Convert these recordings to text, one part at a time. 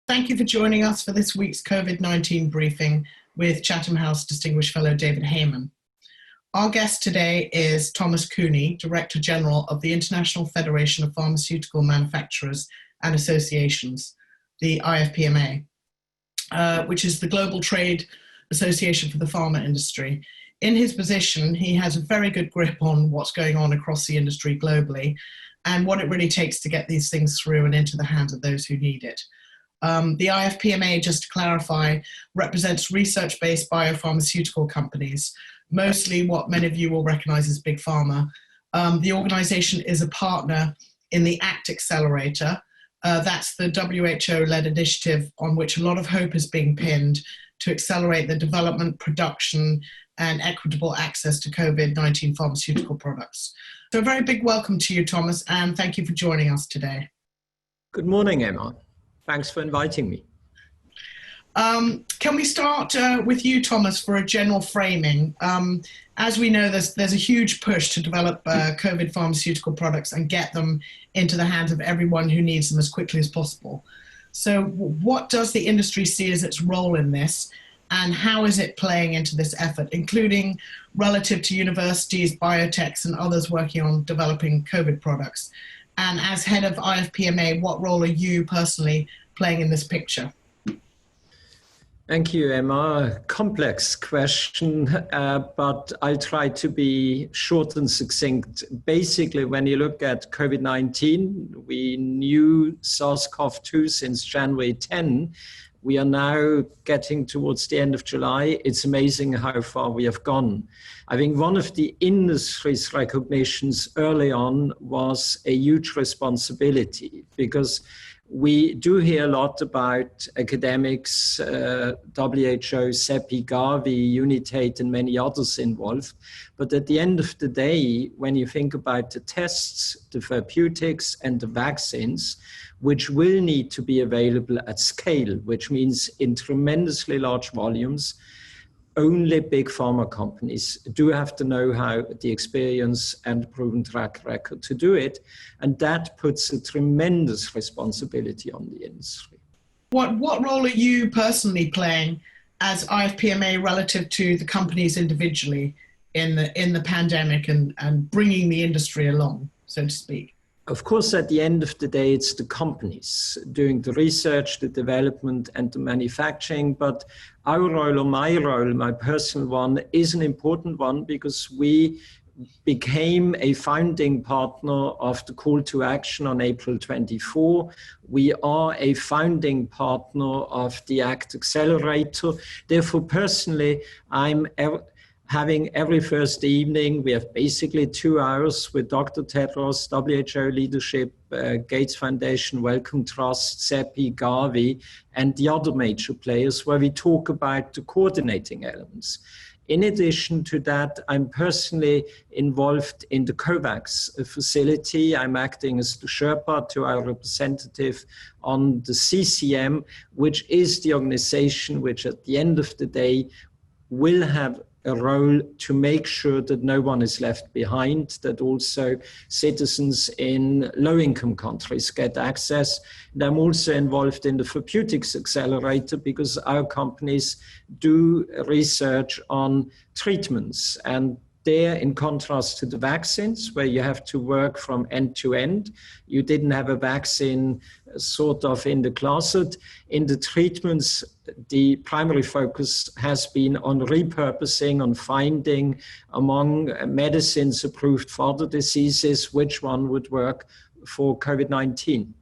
Thank you for joining us for this week's COVID-19 briefing with Chatham House Distinguished Fellow David Heymann. Our guest today is Thomas Cueni, Director General of the International Federation of Pharmaceutical Manufacturers and Associations, the IFPMA, which is the global trade association for the pharma industry. In his position, he has a very good grip on what's going on across the industry globally and what it really takes to get these things through and into the hands of those who need it. The IFPMA, just to clarify, represents research-based biopharmaceutical companies, mostly what many of you will recognize as Big Pharma. The organization is a partner in the ACT Accelerator. That's the WHO-led initiative on which a lot of hope is being pinned to accelerate the development, production, and equitable access to COVID-19 pharmaceutical products. So a very big welcome to you, Thomas, and thank you for joining us today. Good morning, Emma. Thanks for inviting me. Can we start with you, Thomas, for a general framing? As we know, there's a huge push to develop COVID pharmaceutical products and get them into the hands of everyone who needs them as quickly as possible. So what does the industry see as its role in this, and how is it playing into this effort, including relative to universities, biotechs, and others working on developing COVID products? And as head of IFPMA, what role are you personally playing in this picture? Thank you, Emma. Complex question, but I'll try to be short and succinct. Basically, when you look at COVID-19, we knew SARS-CoV-2 since January 10. We are now getting towards the end of July. It's amazing how far we have gone. I think one of the industry's recognitions early on was a huge responsibility, because we do hear a lot about academics, WHO, CEPI, Gavi, Unitate, and many others involved. But at the end of the day, when you think about the tests, the therapeutics, and the vaccines, which will need to be available at scale, which means in tremendously large volumes, only big pharma companies do have the know-how, the experience, and the proven track record to do it. And that puts a tremendous responsibility on the industry. What role are you personally playing as IFPMA relative to the companies individually in the pandemic and bringing the industry along, so to speak? Of course, at the end of the day, it's the companies doing the research, the development, and the manufacturing. But our role, or my role, my personal one, is an important one, because we became a founding partner of the call to action on April 24. We are a founding partner of the ACT Accelerator. Therefore, personally, I'm having every Thursday evening, we have basically 2 hours with Dr. Tedros, WHO leadership, Gates Foundation, Wellcome Trust, CEPI, Gavi, and the other major players, where we talk about the coordinating elements. In addition to that, I'm personally involved in the COVAX facility. I'm acting as the Sherpa to our representative on the CCM, which is the organization which at the end of the day will have a role to make sure that no one is left behind, that also citizens in low-income countries get access. And I'm also involved in the Therapeutics Accelerator, because our companies do research on treatments. And there, in contrast to the vaccines, where you have to work from end to end, you didn't have a vaccine sort of in the closet. In the treatments, the primary focus has been on repurposing, on finding among medicines approved for other diseases, which one would work for COVID-19.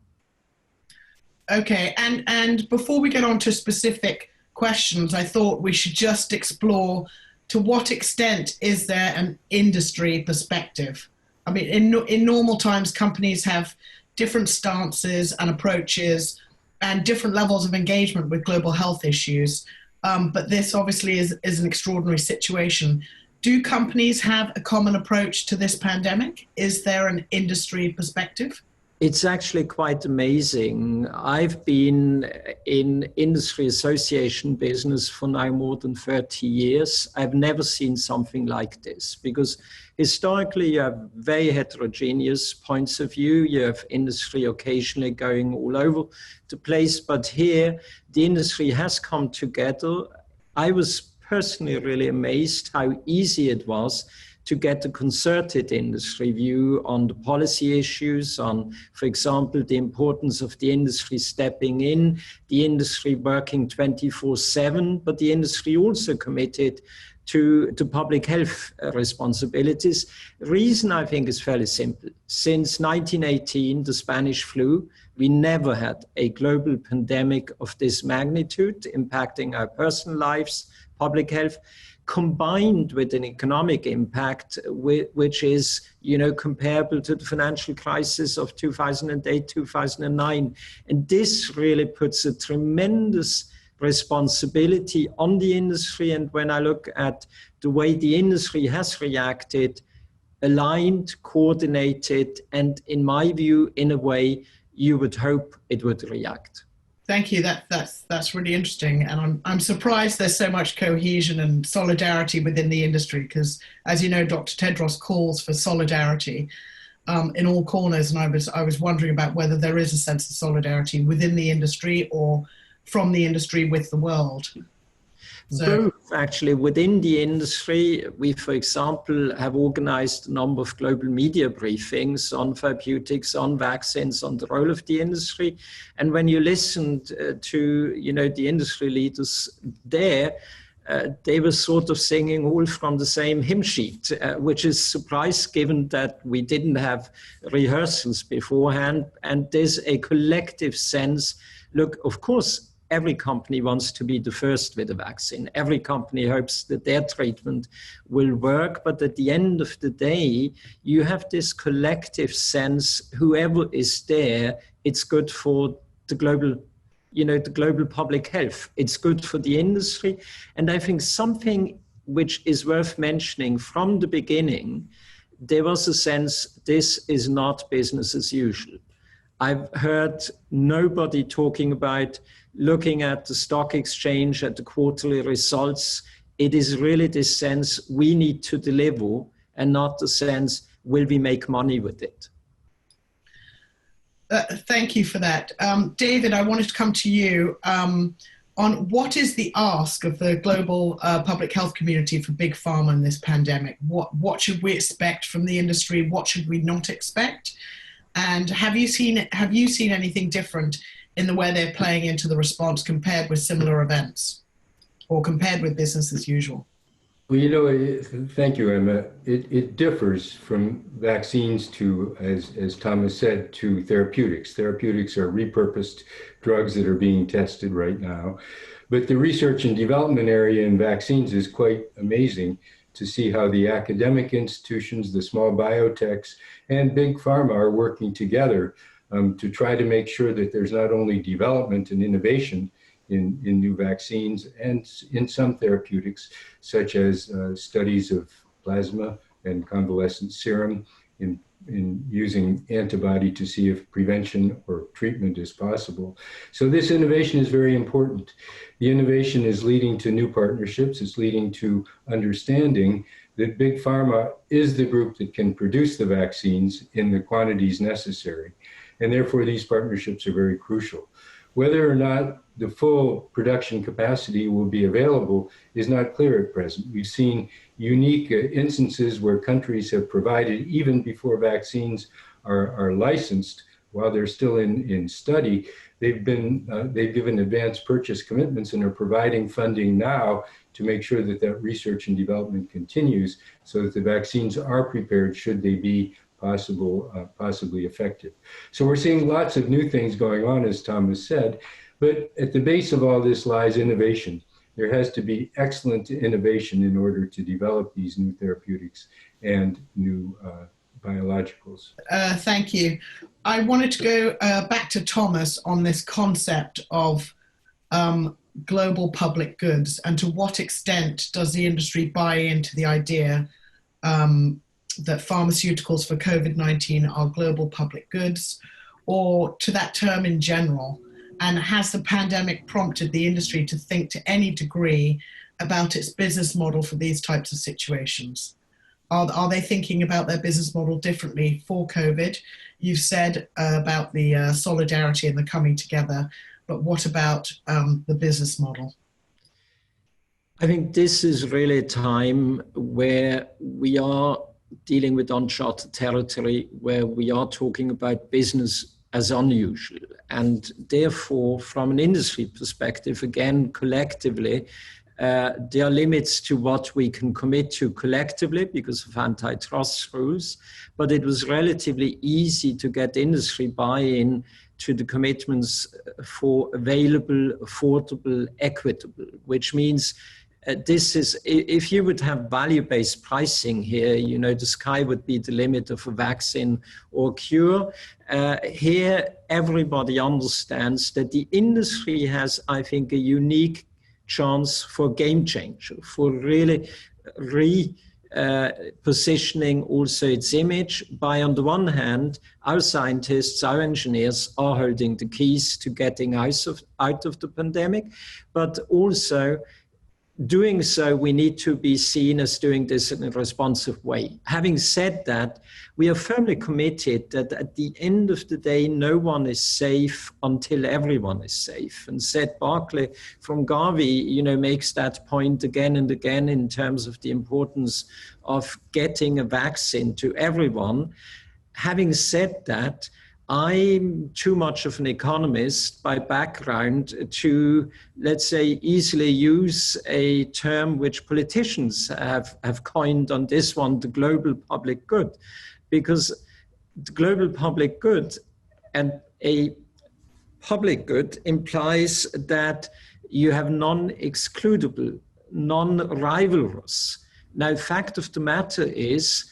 Okay, and before we get on to specific questions, I thought we should just explore to what extent is there an industry perspective? I mean, in normal times, companies have different stances and approaches and different levels of engagement with global health issues. But this obviously is an extraordinary situation. Do companies have a common approach to this pandemic? Is there an industry perspective? It's actually quite amazing. I've been in industry association business for now more than 30 years. I've never seen something like this because historically you have very heterogeneous points of view. You have industry occasionally going all over the place, but here the industry has come together. I was personally really amazed how easy it was to get a concerted industry view on the policy issues, on, for example, the importance of the industry stepping in, the industry working 24/7, but the industry also committed to public health responsibilities. The reason I think is fairly simple. Since 1918, the Spanish flu, we never had a global pandemic of this magnitude impacting our personal lives, public health, combined with an economic impact, which is, comparable to the financial crisis of 2008, 2009. And this really puts a tremendous responsibility on the industry. And when I look at the way the industry has reacted, aligned, coordinated, and in my view, in a way you would hope it would react. Thank you. That's really interesting, and I'm surprised there's so much cohesion and solidarity within the industry because, as you know, Dr. Tedros calls for solidarity in all corners, and I was wondering about whether there is a sense of solidarity within the industry or from the industry with the world. So, both, actually, within the industry, we, for example, have organized a number of global media briefings on therapeutics, on vaccines, on the role of the industry. And when you listened to, the industry leaders there, they were sort of singing all from the same hymn sheet, which is a surprise given that we didn't have rehearsals beforehand. And there's a collective sense, look, of course, every company wants to be the first with a vaccine. Every company hopes that their treatment will work. But at the end of the day, you have this collective sense, whoever is there, it's good for the global, the global public health. It's good for the industry. And I think something which is worth mentioning from the beginning, there was a sense this is not business as usual. I've heard nobody talking about looking at the stock exchange, at the quarterly results. It is really this sense we need to deliver and not the sense, will we make money with it? Thank you for that. David, I wanted to come to you on what is the ask of the global public health community for big pharma in this pandemic? What should we expect from the industry? What should we not expect? And have you seen anything different in the way they're playing into the response compared with similar events or compared with business as usual? Well, thank you, Emma. It differs from vaccines to, as Thomas said, to therapeutics. Therapeutics are repurposed drugs that are being tested right now. But the research and development area in vaccines is quite amazing to see how the academic institutions, the small biotechs, and big pharma are working together to try to make sure that there's not only development and innovation in new vaccines and in some therapeutics, such as studies of plasma and convalescent serum in using antibody to see if prevention or treatment is possible. So this innovation is very important. The innovation is leading to new partnerships. It's leading to understanding that big pharma is the group that can produce the vaccines in the quantities necessary. And therefore, these partnerships are very crucial. Whether or not the full production capacity will be available is not clear at present. We've seen unique instances where countries have provided, even before vaccines are licensed, while they're still in study, they've given advanced purchase commitments and are providing funding now to make sure that that research and development continues so that the vaccines are prepared should they be possibly effective. So we're seeing lots of new things going on, as Thomas said, but at the base of all this lies innovation. There has to be excellent innovation in order to develop these new therapeutics and new biologicals. Thank you. I wanted to go back to Thomas on this concept of global public goods, and to what extent does the industry buy into the idea that pharmaceuticals for COVID-19 are global public goods, or to that term in general? And has the pandemic prompted the industry to think to any degree about its business model for these types of situations? Are they thinking about their business model differently for COVID? You've said about the solidarity and the coming together, but what about the business model? I think this is really a time where we are dealing with uncharted territory, where we are talking about business as unusual. And therefore, from an industry perspective, again, collectively, there are limits to what we can commit to collectively because of antitrust rules, but it was relatively easy to get industry buy-in to the commitments for available, affordable, equitable, which means this is, if you would have value-based pricing here, you know, the sky would be the limit of a vaccine or cure. Here, everybody understands that the industry has, I think, a unique chance for game changer, for really positioning also its image by, on the one hand, our scientists, our engineers are holding the keys to getting out of the pandemic, but also doing so, we need to be seen as doing this in a responsive way. Having said that, we are firmly committed that at the end of the day, no one is safe until everyone is safe. And Seth Berkley from Gavi, you know, makes that point again and again in terms of the importance of getting a vaccine to everyone. Having said that, I'm too much of an economist by background to, let's say, easily use a term which politicians have coined on this one, the global public good. Because the global public good and a public good implies that you have non-excludable, non-rivalrous. Now, fact of the matter is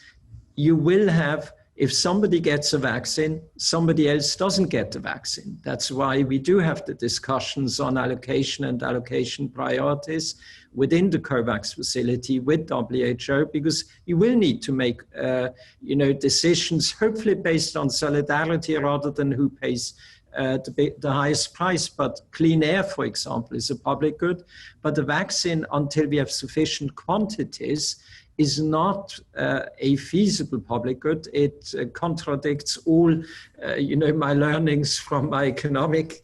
you will have, if somebody gets a vaccine, somebody else doesn't get the vaccine. That's why we do have the discussions on allocation and allocation priorities within the COVAX facility with WHO, because you will need to make decisions, hopefully based on solidarity rather than who pays the highest price. But clean air, for example, is a public good. But the vaccine, until we have sufficient quantities, is not a feasible public good. It contradicts all, my learnings from my economic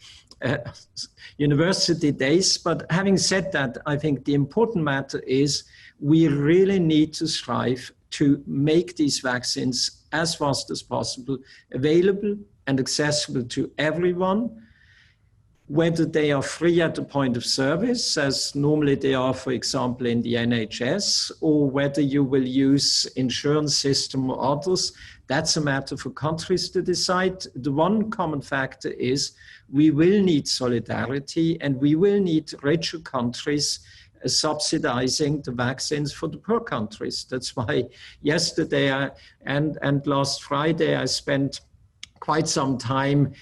university days. But having said that, I think the important matter is we really need to strive to make these vaccines as fast as possible available and accessible to everyone, whether they are free at the point of service, as normally they are, for example, in the NHS, or whether you will use insurance system or others. That's a matter for countries to decide. The one common factor is we will need solidarity, and we will need richer countries subsidizing the vaccines for the poor countries. That's why yesterday and last Friday I spent quite some time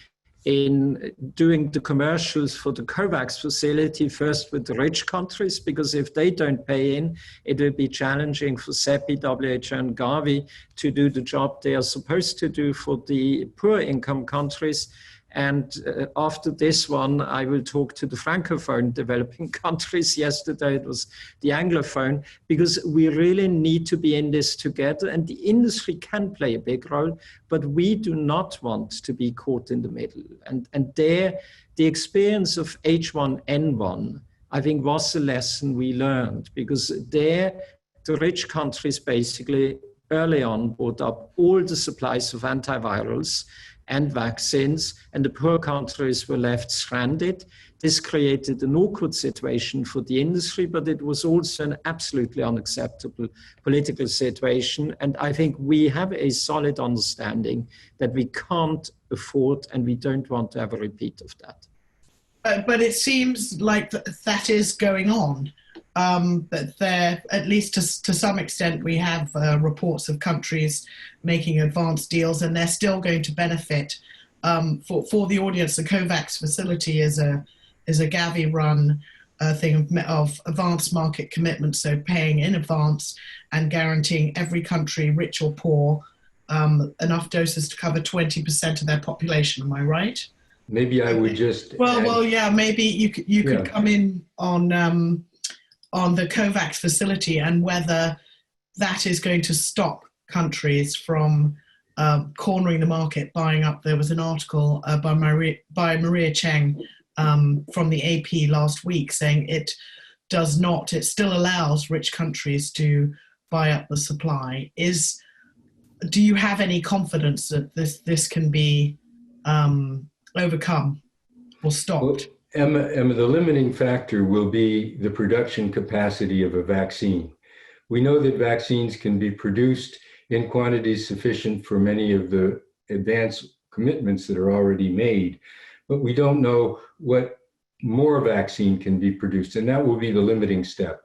in doing the commercials for the COVAX facility, first with the rich countries, because if they don't pay in, it will be challenging for CEPI, WHO, and Gavi to do the job they are supposed to do for the poor income countries. And after this one, I will talk to the Francophone developing countries. Yesterday, it was the Anglophone, because we really need to be in this together. And the industry can play a big role, but we do not want to be caught in the middle. And there, the experience of H1N1, I think, was a lesson we learned, because there, the rich countries basically early on bought up all the supplies of antivirals and vaccines, and the poor countries were left stranded. This created an awkward situation for the industry, but it was also an absolutely unacceptable political situation. And I think we have a solid understanding that we can't afford, and we don't want to have a repeat of that. But it seems like that is going on. But there, at least to some extent, we have reports of countries making advanced deals, and they're still going to benefit. For the audience, the COVAX facility is a Gavi-run thing of advanced market commitment, so paying in advance and guaranteeing every country, rich or poor, enough doses to cover 20% of their population. Am I right? Maybe I would just well, yeah. Maybe you could come in on the COVAX facility and whether that is going to stop countries from cornering the market, buying up. There was an article by Maria Cheng from the AP last week saying it does not. It still allows rich countries to buy up the supply. Do you have any confidence that this can be overcome or stopped? Well, Emma, the limiting factor will be the production capacity of a vaccine. We know that vaccines can be produced in quantities sufficient for many of the advanced commitments that are already made, but we don't know what more vaccine can be produced, and that will be the limiting step.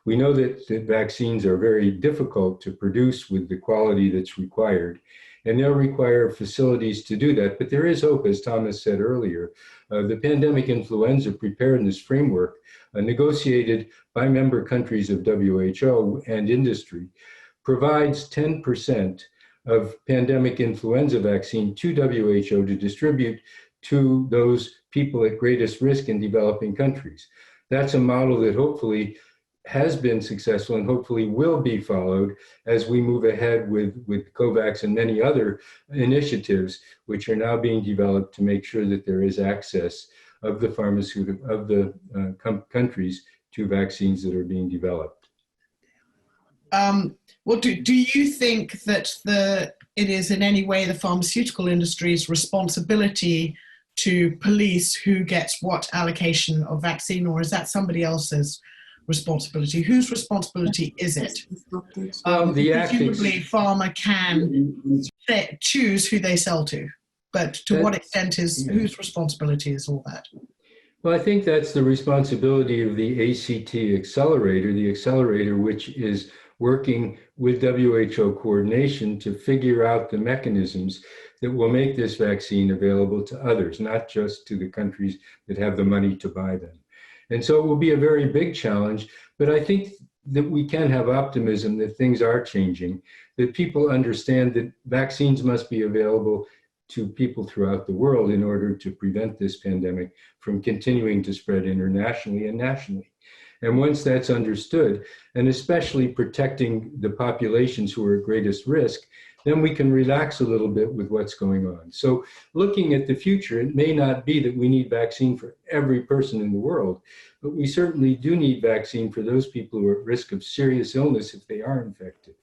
We know that vaccines are very difficult to produce with the quality that's required, and they'll require facilities to do that. But there is hope, as Thomas said earlier. The pandemic influenza preparedness framework, negotiated by member countries of WHO and industry, provides 10% of pandemic influenza vaccine to WHO to distribute to those people at greatest risk in developing countries. That's a model that hopefully has been successful and hopefully will be followed as we move ahead with COVAX and many other initiatives which are now being developed to make sure that there is access of the countries to vaccines that are being developed. Well, do you think that it is in any way the pharmaceutical industry's responsibility to police who gets what allocation of vaccine, or is that somebody else's responsibility? Whose responsibility is it? Presumably, pharma can choose who they sell to, but to what extent whose responsibility is all that? Well, I think that's the responsibility of the ACT accelerator, which is working with WHO coordination to figure out the mechanisms that will make this vaccine available to others, not just to the countries that have the money to buy them. And so it will be a very big challenge, but I think that we can have optimism that things are changing, that people understand that vaccines must be available to people throughout the world in order to prevent this pandemic from continuing to spread internationally and nationally. And once that's understood, and especially protecting the populations who are at greatest risk, then we can relax a little bit with what's going on. So looking at the future, it may not be that we need vaccine for every person in the world, but we certainly do need vaccine for those people who are at risk of serious illness if they are infected.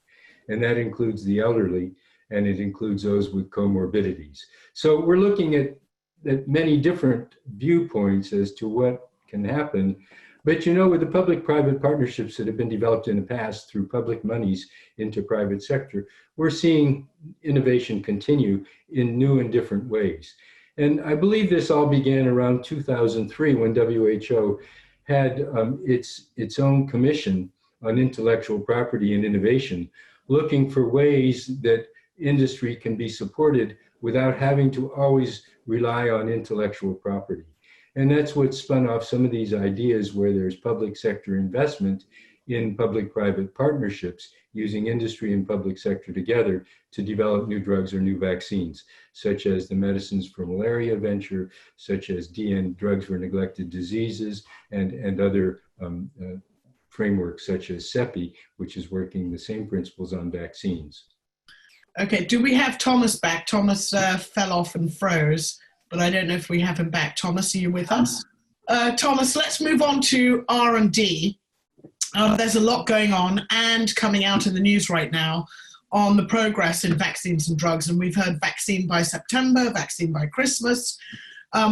And that includes the elderly, and it includes those with comorbidities. So we're looking at many different viewpoints as to what can happen. But with the public-private partnerships that have been developed in the past through public monies into private sector, we're seeing innovation continue in new and different ways. And I believe this all began around 2003 when WHO had its own commission on intellectual property and innovation, looking for ways that industry can be supported without having to always rely on intellectual property. And that's what spun off some of these ideas where there's public sector investment in public-private partnerships using industry and public sector together to develop new drugs or new vaccines, such as the Medicines for Malaria venture, such as DN Drugs for Neglected Diseases, and other frameworks such as CEPI, which is working the same principles on vaccines. Okay, do we have Thomas back? Thomas fell off and froze, but I don't know if we have him back. Thomas, are you with us? Thomas, let's move on to R&D. There's a lot going on and coming out in the news right now on the progress in vaccines and drugs. And we've heard vaccine by September, vaccine by Christmas.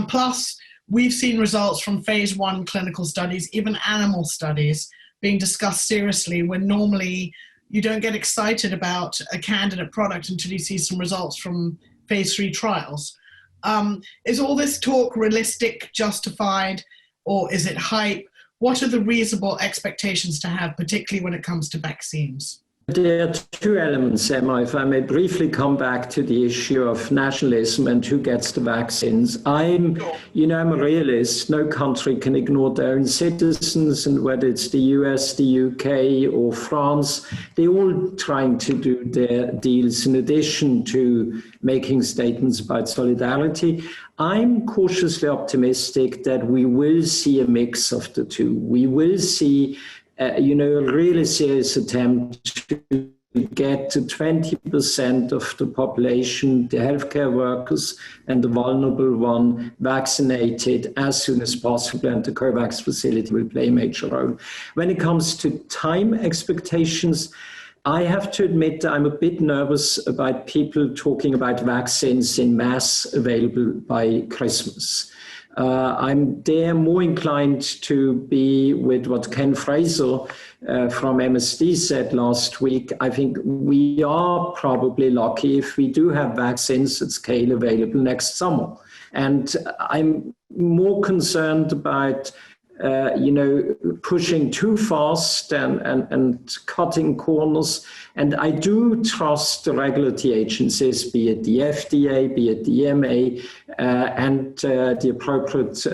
Plus, we've seen results from phase 1 clinical studies, even animal studies, being discussed seriously when normally you don't get excited about a candidate product until you see some results from phase 3 trials. Is all this talk realistic, justified, or is it hype? What are the reasonable expectations to have, particularly when it comes to vaccines? There are two elements, Emma, if I may briefly come back to the issue of nationalism and who gets the vaccines. I'm a realist. No country can ignore their own citizens, and whether it's the US, the UK, or France, they're all trying to do their deals in addition to making statements about solidarity. I'm cautiously optimistic that we will see a mix of the two. We will see a really serious attempt to get to 20% of the population, the healthcare workers and the vulnerable one, vaccinated as soon as possible, and the COVAX facility will play a major role. When it comes to time expectations, I have to admit that I'm a bit nervous about people talking about vaccines in mass available by Christmas. I'm there more inclined to be with what Ken Fraser from MSD said last week. I think we are probably lucky if we do have vaccines at scale available next summer. And I'm more concerned about pushing too fast and cutting corners. And I do trust the regulatory agencies, be it the FDA, be it the EMA, and the appropriate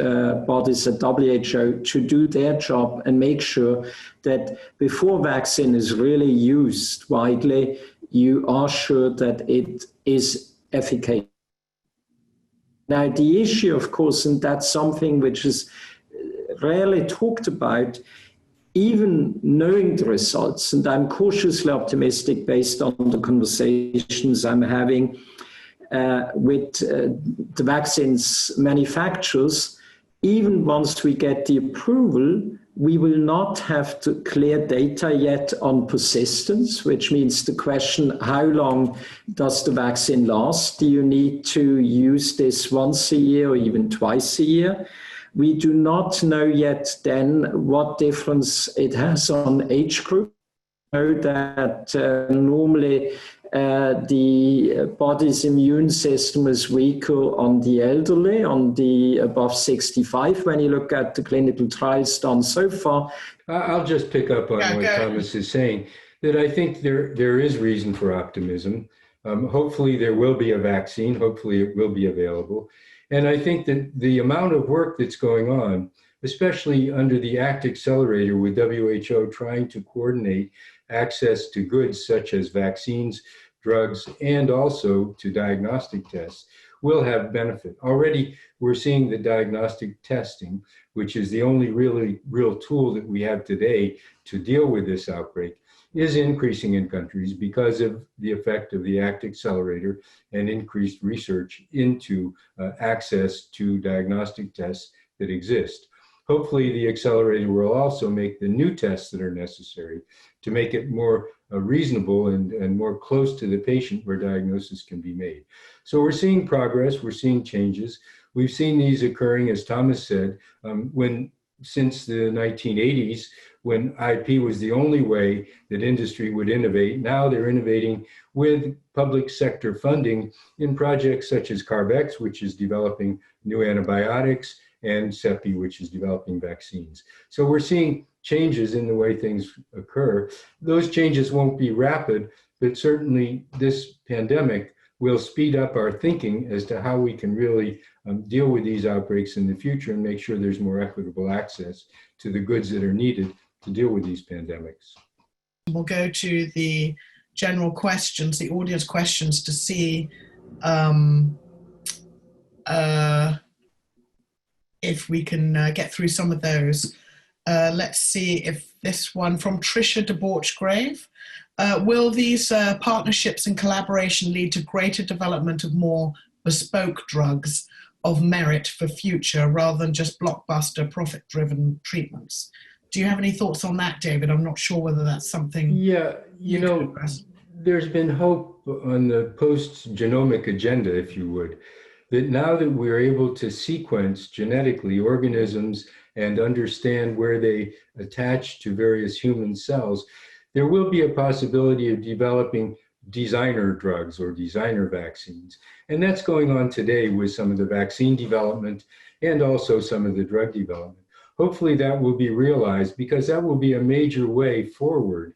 bodies at WHO to do their job and make sure that before vaccine is really used widely, you are sure that it is efficacious. Now, the issue, of course, and that's something which is rarely talked about, even knowing the results, and I'm cautiously optimistic based on the conversations I'm having with the vaccines manufacturers, even once we get the approval, we will not have to clear data yet on persistence, which means the question, how long does the vaccine last? Do you need to use this once a year or even twice a year? We do not know yet then what difference it has on age group. We know that normally the body's immune system is weaker on the elderly, on the above 65, when you look at the clinical trials done so far. I'll just pick up on what Thomas is saying, that I think there is reason for optimism. Hopefully there will be a vaccine. Hopefully it will be available. And I think that the amount of work that's going on, especially under the ACT Accelerator with WHO trying to coordinate access to goods such as vaccines, drugs, and also to diagnostic tests, will have benefit. Already, we're seeing the diagnostic testing, which is the only real tool that we have today to deal with this outbreak, is increasing in countries because of the effect of the ACT Accelerator and increased research into access to diagnostic tests that exist. Hopefully the accelerator will also make the new tests that are necessary to make it more reasonable and more close to the patient where diagnosis can be made. So we're seeing progress, we're seeing changes. We've seen these occurring, as Thomas said, since the 1980s, when IP was the only way that industry would innovate. Now they're innovating with public sector funding in projects such as CARB-X, which is developing new antibiotics, and CEPI, which is developing vaccines. So we're seeing changes in the way things occur. Those changes won't be rapid, but certainly this pandemic will speed up our thinking as to how we can really deal with these outbreaks in the future and make sure there's more equitable access to the goods that are needed to deal with these pandemics. We'll go to the general questions, the audience questions, to see if we can get through some of those. Let's see if this one from Tricia DeBorchgrave. Will these partnerships and collaboration lead to greater development of more bespoke drugs of merit for future rather than just blockbuster profit-driven treatments? Do you have any thoughts on that, David? I'm not sure whether that's something. Yeah, there's been hope on the post-genomic agenda, if you would, that now that we're able to sequence genetically organisms and understand where they attach to various human cells, there will be a possibility of developing designer drugs or designer vaccines. And that's going on today with some of the vaccine development and also some of the drug development. Hopefully that will be realized, because that will be a major way forward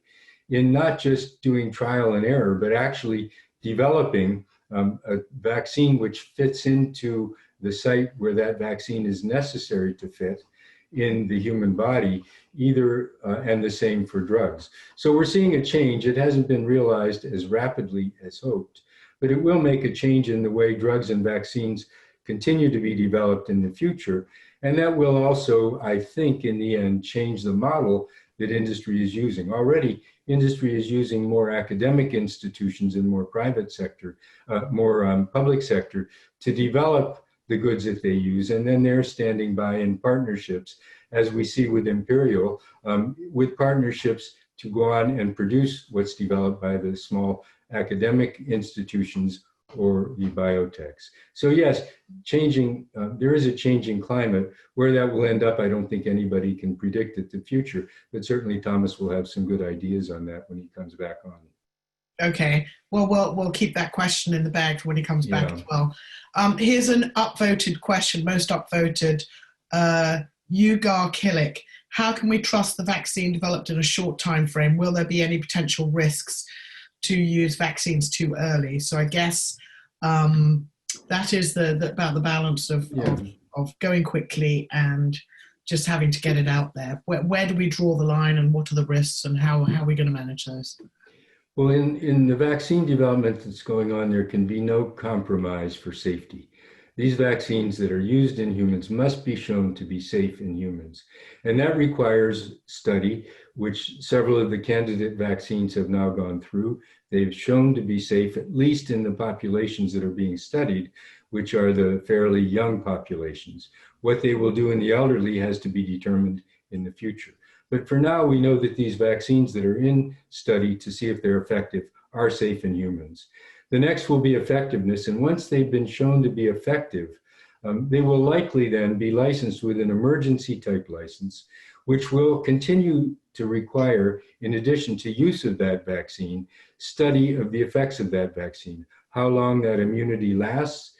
in not just doing trial and error, but actually developing a vaccine which fits into the site where that vaccine is necessary to fit in the human body, and the same for drugs. So we're seeing a change. It hasn't been realized as rapidly as hoped, but it will make a change in the way drugs and vaccines continue to be developed in the future. And that will also, I think, in the end, change the model that industry is using. Already, industry is using more academic institutions and more private sector, more public sector to develop the goods that they use, and then they're standing by in partnerships, as we see with Imperial, with partnerships to go on and produce what's developed by the small academic institutions or the biotechs. So yes, there is a changing climate. Where that will end up, I don't think anybody can predict at the future, but certainly Thomas will have some good ideas on that when he comes back on. Okay. Well, we'll keep that question in the bag for when he comes back as well. Here's an upvoted question, most upvoted. Ugar Killick, how can we trust the vaccine developed in a short time frame? Will there be any potential risks to use vaccines too early? So I guess that is about the balance of going quickly and just having to get it out there. Where do we draw the line, and what are the risks, and how are we going to manage those? Well, in the vaccine development that's going on, there can be no compromise for safety. These vaccines that are used in humans must be shown to be safe in humans. And that requires study, which several of the candidate vaccines have now gone through. They've shown to be safe, at least in the populations that are being studied, which are the fairly young populations. What they will do in the elderly has to be determined in the future. But for now, we know that these vaccines that are in study to see if they're effective are safe in humans. The next will be effectiveness, and once they've been shown to be effective, they will likely then be licensed with an emergency type license, which will continue to require, in addition to use of that vaccine, study of the effects of that vaccine, how long that immunity lasts.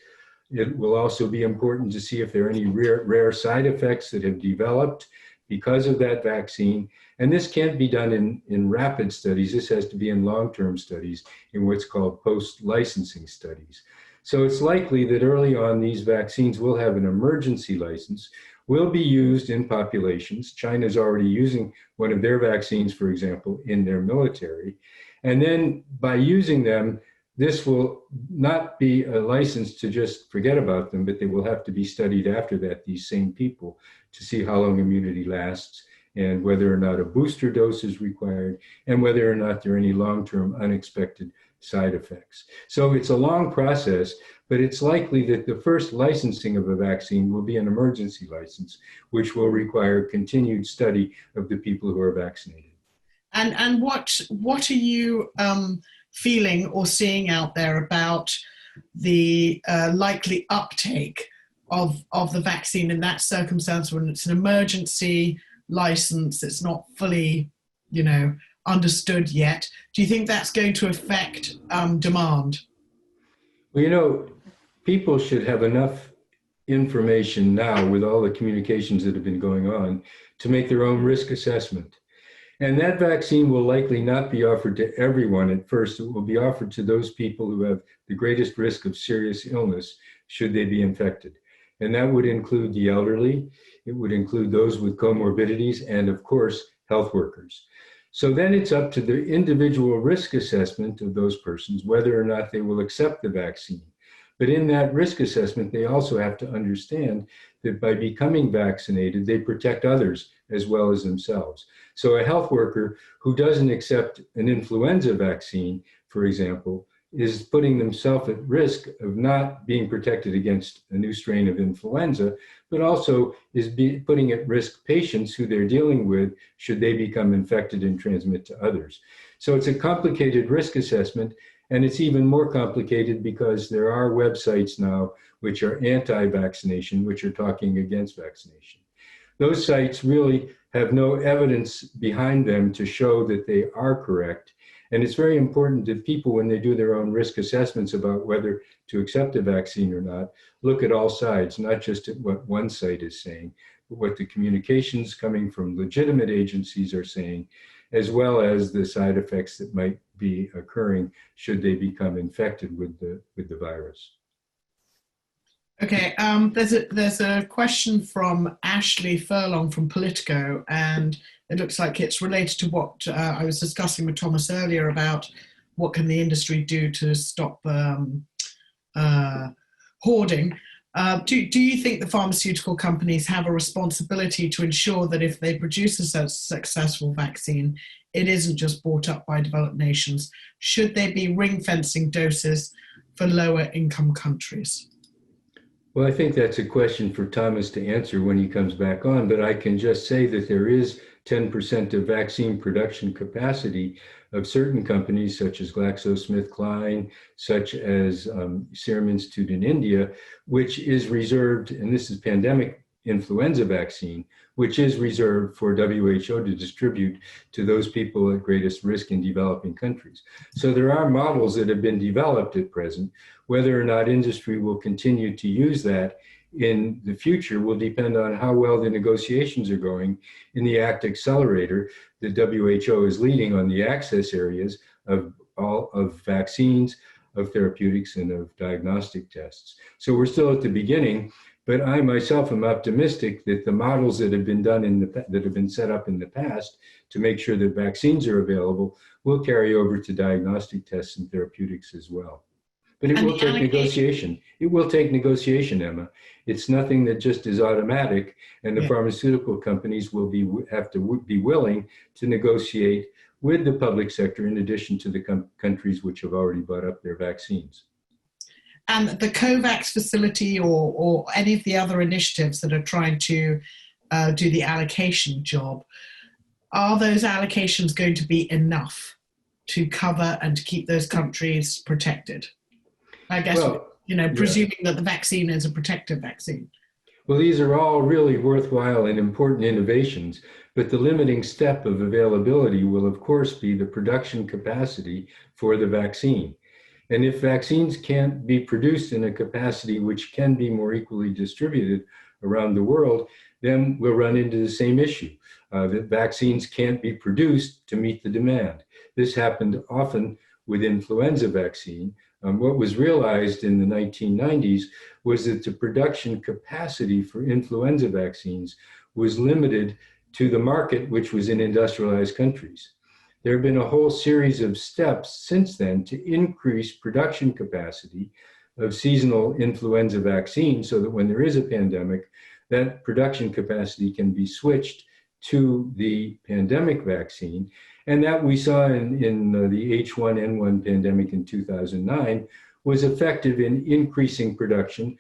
It will also be important to see if there are any rare side effects that have developed because of that vaccine. And this can't be done in rapid studies. This has to be in long-term studies, in what's called post-licensing studies. So it's likely that early on these vaccines will have an emergency license, will be used in populations. China's already using one of their vaccines, for example, in their military. And then by using them, this will not be a license to just forget about them, but they will have to be studied after that, these same people, to see how long immunity lasts and whether or not a booster dose is required and whether or not there are any long-term unexpected side effects. So it's a long process, but it's likely that the first licensing of a vaccine will be an emergency license, which will require continued study of the people who are vaccinated. And what are you feeling or seeing out there about the likely uptake of the vaccine in that circumstance when it's an emergency license, it's not fully, understood yet? Do you think that's going to affect demand? Well, people should have enough information now with all the communications that have been going on to make their own risk assessment. And that vaccine will likely not be offered to everyone at first. It will be offered to those people who have the greatest risk of serious illness should they be infected. And that would include the elderly. It would include those with comorbidities and, of course, health workers. So then it's up to the individual risk assessment of those persons whether or not they will accept the vaccine. But in that risk assessment, they also have to understand that by becoming vaccinated, they protect others as well as themselves. So a health worker who doesn't accept an influenza vaccine, for example, is putting themselves at risk of not being protected against a new strain of influenza, but also is putting at risk patients who they're dealing with should they become infected and transmit to others. So it's a complicated risk assessment, and it's even more complicated because there are websites now which are anti-vaccination, which are talking against vaccination. Those sites really have no evidence behind them to show that they are correct. And it's very important that people, when they do their own risk assessments about whether to accept a vaccine or not, look at all sides, not just at what one site is saying, but what the communications coming from legitimate agencies are saying, as well as the side effects that might be occurring should they become infected with the virus. Okay, there's a question from Ashley Furlong from Politico, and it looks like it's related to what I was discussing with Thomas earlier about what can the industry do to stop hoarding. Do you think the pharmaceutical companies have a responsibility to ensure that if they produce a successful vaccine, it isn't just bought up by developed nations? Should they be ring-fencing doses for lower income countries? Well, I think that's a question for Thomas to answer when he comes back on, but I can just say that there is 10% of vaccine production capacity of certain companies such as GlaxoSmithKline, such as Serum Institute in India, which is reserved, and this is pandemic influenza vaccine, which is reserved for WHO to distribute to those people at greatest risk in developing countries. So there are models that have been developed at present. Whether or not industry will continue to use that in the future will depend on how well the negotiations are going in the ACT Accelerator that WHO is leading on the access areas of all of vaccines, of therapeutics, and of diagnostic tests. So we're still at the beginning, but I myself am optimistic that the models that have been done that have been set up in the past to make sure that vaccines are available will carry over to diagnostic tests and therapeutics as well. But it will take negotiation. It will take negotiation, Emma. It's nothing that just is automatic, and the pharmaceutical companies will have to be willing to negotiate with the public sector in addition to the countries which have already bought up their vaccines. And the COVAX facility or any of the other initiatives that are trying to do the allocation job, are those allocations going to be enough to cover and to keep those countries protected? I guess, presuming that the vaccine is a protective vaccine. Well, these are all really worthwhile and important innovations, but the limiting step of availability will, of course, be the production capacity for the vaccine. And if vaccines can't be produced in a capacity which can be more equally distributed around the world, then we'll run into the same issue, that vaccines can't be produced to meet the demand. This happened often with influenza vaccine. What was realized in the 1990s was that the production capacity for influenza vaccines was limited to the market, which was in industrialized countries. There have been a whole series of steps since then to increase production capacity of seasonal influenza vaccines so that when there is a pandemic, that production capacity can be switched to the pandemic vaccine. And that we saw in the H1N1 pandemic in 2009 was effective in increasing production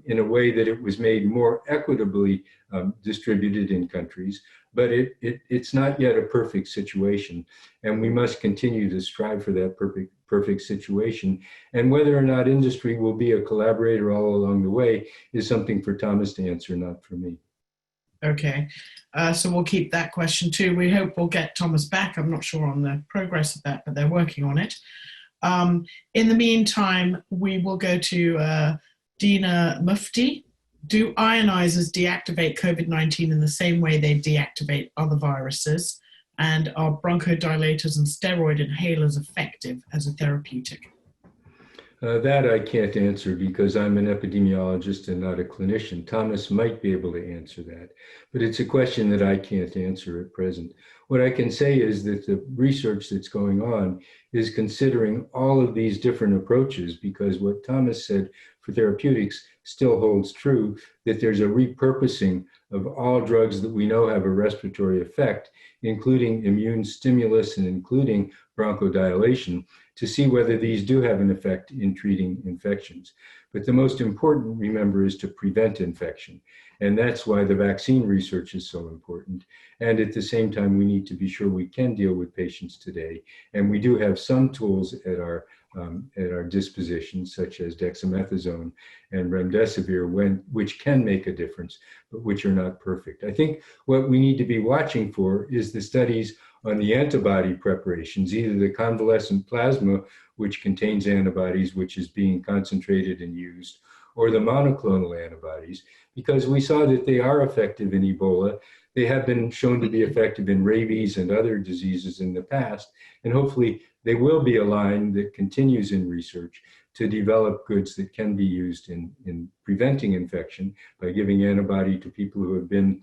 in a way that it was made more equitably distributed in countries. But it's not yet a perfect situation. And we must continue to strive for that perfect situation. And whether or not industry will be a collaborator all along the way is something for Thomas to answer, not for me. Okay, so we'll keep that question too. We hope we'll get Thomas back. I'm not sure on the progress of that, but they're working on it. In the meantime, we will go to Dina Mufti. Do ionizers deactivate COVID-19 in the same way they deactivate other viruses? And are bronchodilators and steroid inhalers effective as a therapeutic? That I can't answer because I'm an epidemiologist and not a clinician. Thomas might be able to answer that, but it's a question that I can't answer at present. What I can say is that the research that's going on is considering all of these different approaches, because what Thomas said for therapeutics still holds true, that there's a repurposing of all drugs that we know have a respiratory effect, including immune stimulus and including bronchodilation, to see whether these do have an effect in treating infections. But the most important, remember, is to prevent infection. And that's why the vaccine research is so important. And at the same time, we need to be sure we can deal with patients today. And we do have some tools at our disposition, such as dexamethasone and remdesivir, which can make a difference, but which are not perfect. I think what we need to be watching for is the studies on the antibody preparations, either the convalescent plasma, which contains antibodies, which is being concentrated and used, or the monoclonal antibodies, because we saw that they are effective in Ebola. They have been shown to be effective in rabies and other diseases in the past, and hopefully they will be a line that continues in research to develop goods that can be used in preventing infection by giving antibody to people who have been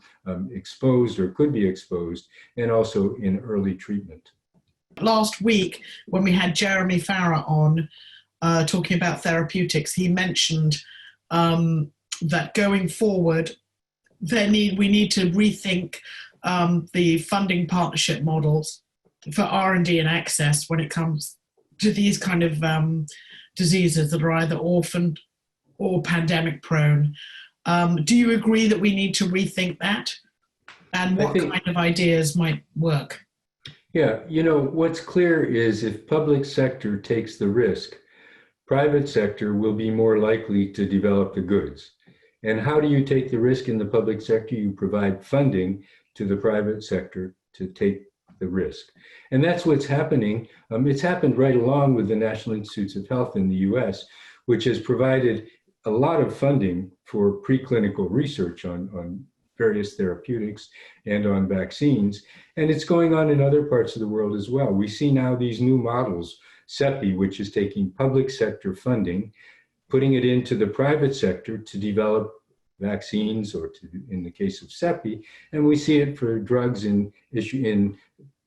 exposed or could be exposed, and also in early treatment. Last week, when we had Jeremy Farrar on talking about therapeutics, he mentioned that going forward, we need to rethink the funding partnership models for R&D and access when it comes to these kind of diseases that are either orphaned or pandemic prone. Do you agree that we need to rethink that? And what kind of ideas might work? Yeah, what's clear is if public sector takes the risk, private sector will be more likely to develop the goods. And how do you take the risk in the public sector? You provide funding to the private sector to take the risk. And that's what's happening. It's happened right along with the National Institutes of Health in the US, which has provided a lot of funding for preclinical research on various therapeutics and on vaccines. And it's going on in other parts of the world as well. We see now these new models, CEPI, which is taking public sector funding, putting it into the private sector to develop vaccines, or in the case of CEPI, and we see it for drugs in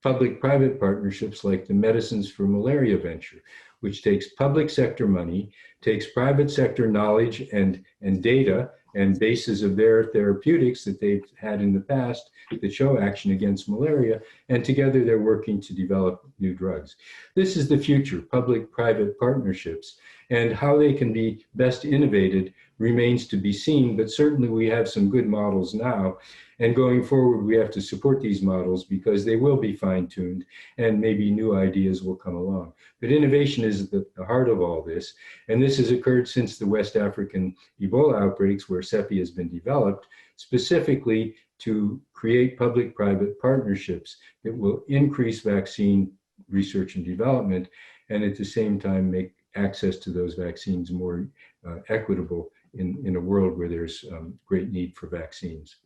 public-private partnerships like the Medicines for Malaria venture, which takes public sector money, takes private sector knowledge and data and bases of their therapeutics that they've had in the past that show action against malaria, and together they're working to develop new drugs. This is the future, public-private partnerships, and how they can be best innovated remains to be seen, but certainly we have some good models now, and going forward we have to support these models because they will be fine-tuned and maybe new ideas will come along. But innovation is at the heart of all this, and this has occurred since the West African Ebola outbreaks, where CEPI has been developed specifically to create public-private partnerships that will increase vaccine research and development, and at the same time make access to those vaccines more equitable in a world where there's great need for vaccines.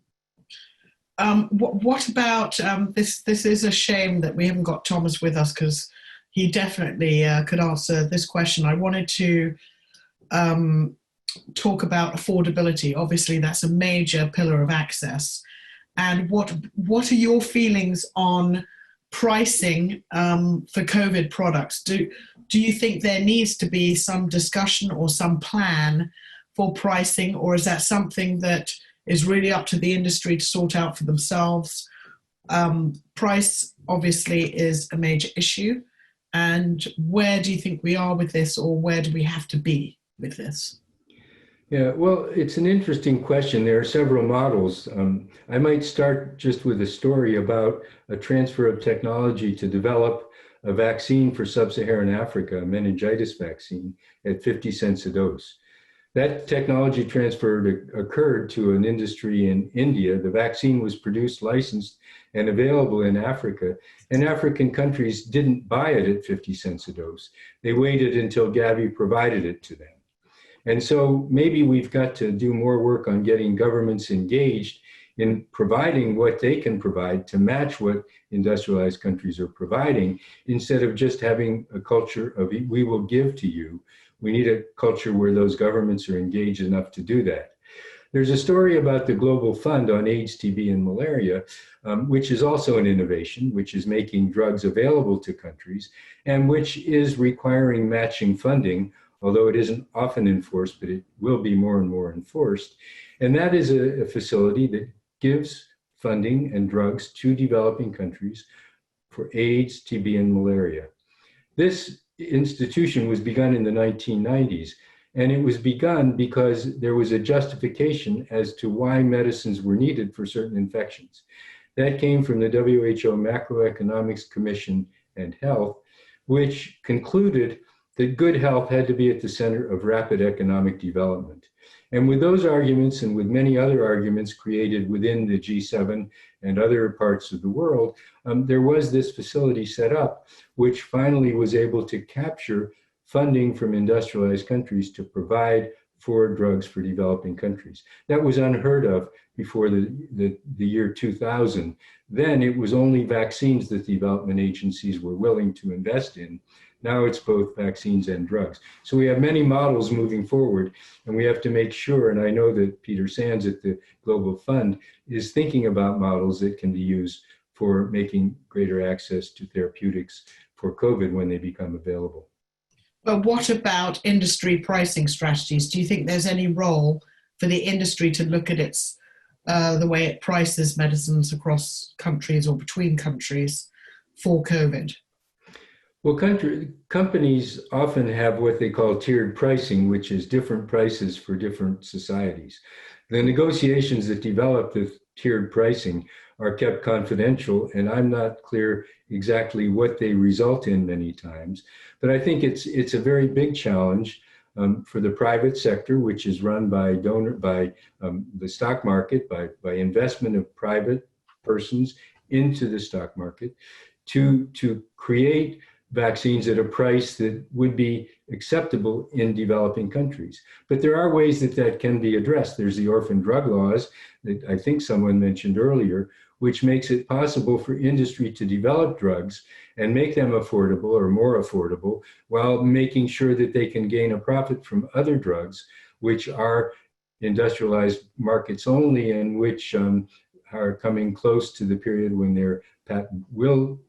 What about this? This is a shame that we haven't got Thomas with us, because he definitely could answer this question. I wanted to talk about affordability. Obviously, that's a major pillar of access. And what are your feelings on pricing for COVID products? Do you think there needs to be some discussion or some plan for pricing, or is that something that is really up to the industry to sort out for themselves? Price obviously is a major issue. And where do you think we are with this, or where do we have to be with this? Yeah, well, it's an interesting question. There are several models. I might start just with a story about a transfer of technology to develop a vaccine for sub-Saharan Africa, a meningitis vaccine, at 50 cents a dose. That technology transfer occurred to an industry in India. The vaccine was produced, licensed, and available in Africa, and African countries didn't buy it at 50 cents a dose. They waited until Gavi provided it to them. And so maybe we've got to do more work on getting governments engaged in providing what they can provide to match what industrialized countries are providing, instead of just having a culture of we will give to you. We need a culture where those governments are engaged enough to do that. There's a story about the Global Fund on AIDS, TB, and malaria, which is also an innovation, which is making drugs available to countries, and which is requiring matching funding, although it isn't often enforced, but it will be more and more enforced. And that is a facility that gives funding and drugs to developing countries for AIDS, TB, and malaria. This institution was begun in the 1990s, and it was begun because there was a justification as to why medicines were needed for certain infections. That came from the WHO Macroeconomics Commission and Health, which concluded that good health had to be at the center of rapid economic development. And with those arguments, and with many other arguments created within the G7 and other parts of the world, there was this facility set up, which finally was able to capture funding from industrialized countries to provide for drugs for developing countries. That was unheard of before the year 2000. Then it was only vaccines that development agencies were willing to invest in. Now it's both vaccines and drugs. So we have many models moving forward, and we have to make sure, and I know that Peter Sands at the Global Fund is thinking about models that can be used for making greater access to therapeutics for COVID when they become available. But what about industry pricing strategies? Do you think there's any role for the industry to look at its the way it prices medicines across countries or between countries for COVID? Well, companies often have what they call tiered pricing, which is different prices for different societies. The negotiations that develop the tiered pricing are kept confidential, and I'm not clear exactly what they result in many times. But I think it's a very big challenge for the private sector, which is run by the stock market, by investment of private persons into the stock market, to create vaccines at a price that would be acceptable in developing countries. But there are ways that can be addressed. There's the orphan drug laws that I think someone mentioned earlier, which makes it possible for industry to develop drugs and make them affordable or more affordable, while making sure that they can gain a profit from other drugs, which are industrialized markets only, and which are coming close to the period when their patent will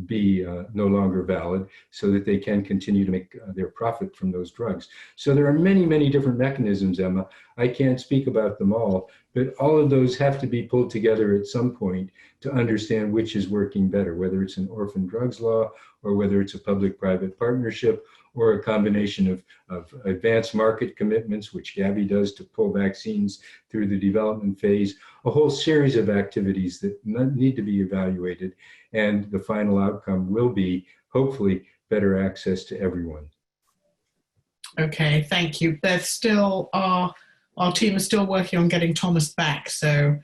be no longer valid, so that they can continue to make their profit from those drugs. So there are many, many different mechanisms, Emma. I can't speak about them all, but all of those have to be pulled together at some point to understand which is working better, whether it's an orphan drugs law or whether it's a public-private partnership or a combination of advanced market commitments, which Gavi does to pull vaccines through the development phase, a whole series of activities that need to be evaluated. And the final outcome will be, hopefully, better access to everyone. Okay, thank you. There's still, our team is still working on getting Thomas back, so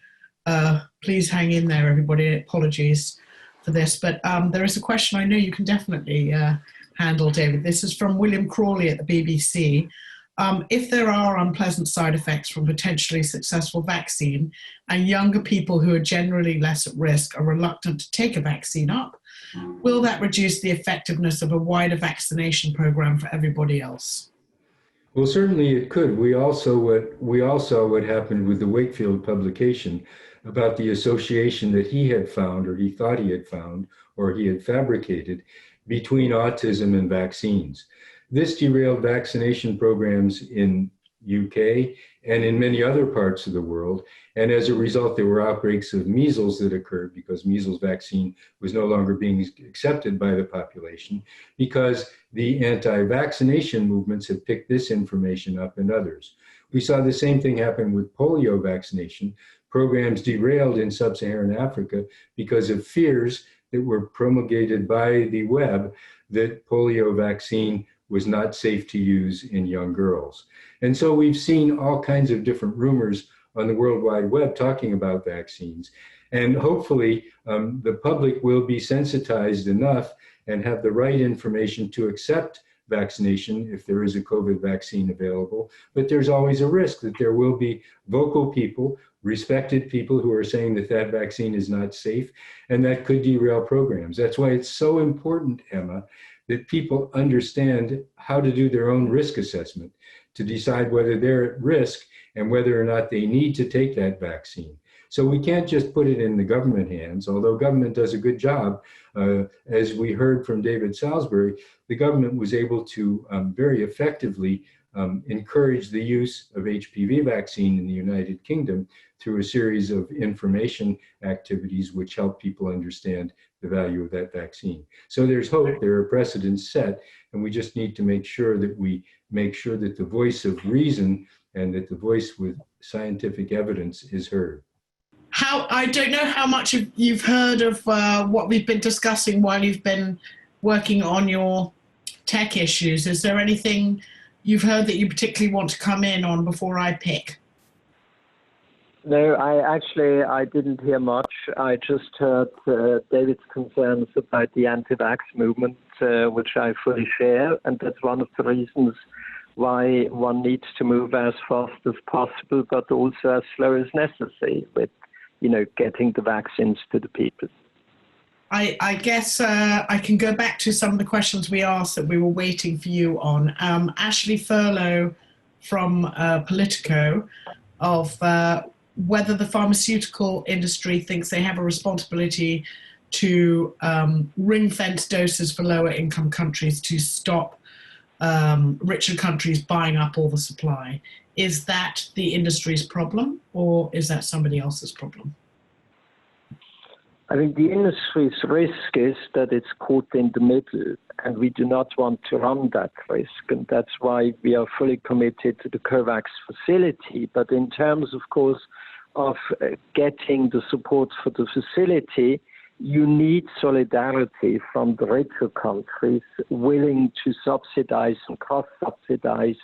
please hang in there, everybody. Apologies for this, but there is a question I know you can definitely handle, David. This is from William Crawley at the BBC. If there are unpleasant side effects from potentially successful vaccine and younger people who are generally less at risk are reluctant to take a vaccine up, will that reduce the effectiveness of a wider vaccination program for everybody else? Well, certainly it could. We all saw what happened with the Wakefield publication about the association that he had found, or he thought he had found, or he had fabricated between autism and vaccines. This derailed vaccination programs in UK and in many other parts of the world. And as a result, there were outbreaks of measles that occurred because measles vaccine was no longer being accepted by the population, because the anti-vaccination movements had picked this information up and others. We saw the same thing happen with polio vaccination. Programs derailed in sub-Saharan Africa because of fears that were promulgated by the web that polio vaccine was not safe to use in young girls. And so we've seen all kinds of different rumors on the World Wide Web talking about vaccines. And hopefully the public will be sensitized enough and have the right information to accept vaccination if there is a COVID vaccine available. But there's always a risk that there will be vocal people, respected people, who are saying that that vaccine is not safe, and that could derail programs. That's why it's so important, Emma, that people understand how to do their own risk assessment to decide whether they're at risk and whether or not they need to take that vaccine. So we can't just put it in the government hands, although government does a good job. As we heard from David Salisbury, the government was able to very effectively encourage the use of HPV vaccine in the United Kingdom through a series of information activities which help people understand the value of that vaccine. So there's hope, there are precedents set, and we just need to make sure that the voice of reason and that the voice with scientific evidence is heard. I don't know how much you've heard of what we've been discussing while you've been working on your tech issues. Is there anything you've heard that you particularly want to come in on before I pick? No, I didn't hear much. I just heard David's concerns about the anti-vax movement, which I fully share, and that's one of the reasons why one needs to move as fast as possible, but also as slow as necessary with, getting the vaccines to the people. I guess I can go back to some of the questions we asked that we were waiting for you on. Ashley Furlow from Politico of whether the pharmaceutical industry thinks they have a responsibility to ring-fence doses for lower income countries to stop richer countries buying up all the supply. Is that the industry's problem, or is that somebody else's problem? I think the industry's risk is that it's caught in the middle, and we do not want to run that risk. And that's why we are fully committed to the COVAX facility. But in terms, of course, of getting the support for the facility, you need solidarity from the richer countries willing to subsidize and cross-subsidize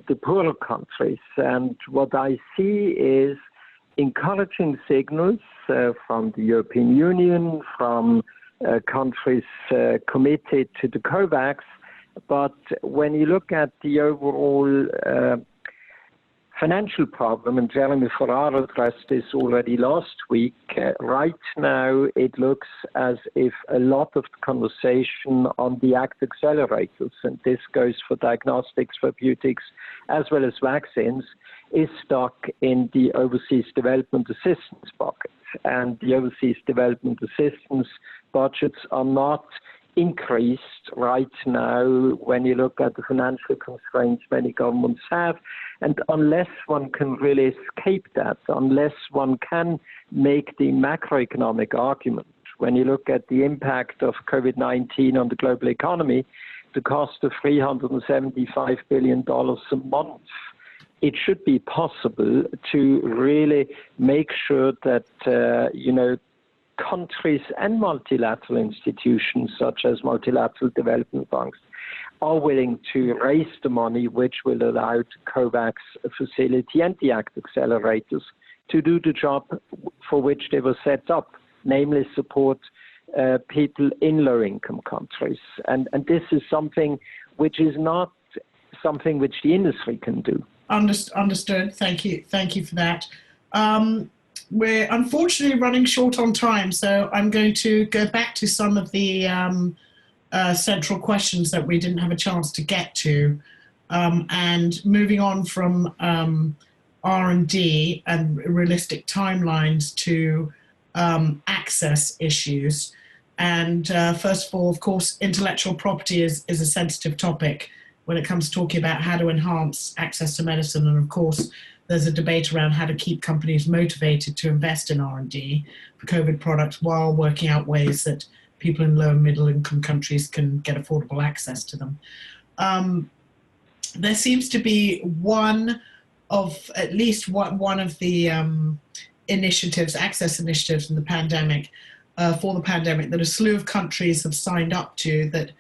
the poorer countries. And what I see is encouraging signals from the European Union, from countries committed to the COVAX. But when you look at the overall financial problem, and Jeremy Ferrara addressed this already last week, right now it looks as if a lot of the conversation on the ACT accelerators, and this goes for diagnostics, therapeutics, as well as vaccines, is stuck in the overseas development assistance bucket. And the overseas development assistance budgets are not increased right now when you look at the financial constraints many governments have. And unless one can really escape that, unless one can make the macroeconomic argument, when you look at the impact of COVID-19 on the global economy, the cost of $375 billion a month, it should be possible to really make sure that, countries and multilateral institutions such as multilateral development banks are willing to raise the money which will allow the COVAX facility and the ACT accelerators to do the job for which they were set up, namely support people in low-income countries. And this is something which is not something which the industry can do. Understood. Thank you for that. We're unfortunately running short on time, so I'm going to go back to some of the central questions that we didn't have a chance to get to, and moving on from R&D and realistic timelines to access issues. And first of all, of course, intellectual property is a sensitive topic when it comes to talking about how to enhance access to medicine. And of course, there's a debate around how to keep companies motivated to invest in R&D for COVID products while working out ways that people in low and middle income countries can get affordable access to them. There seems to be at least one of the initiatives, access initiatives in the pandemic, for the pandemic, that a slew of countries have signed up to, that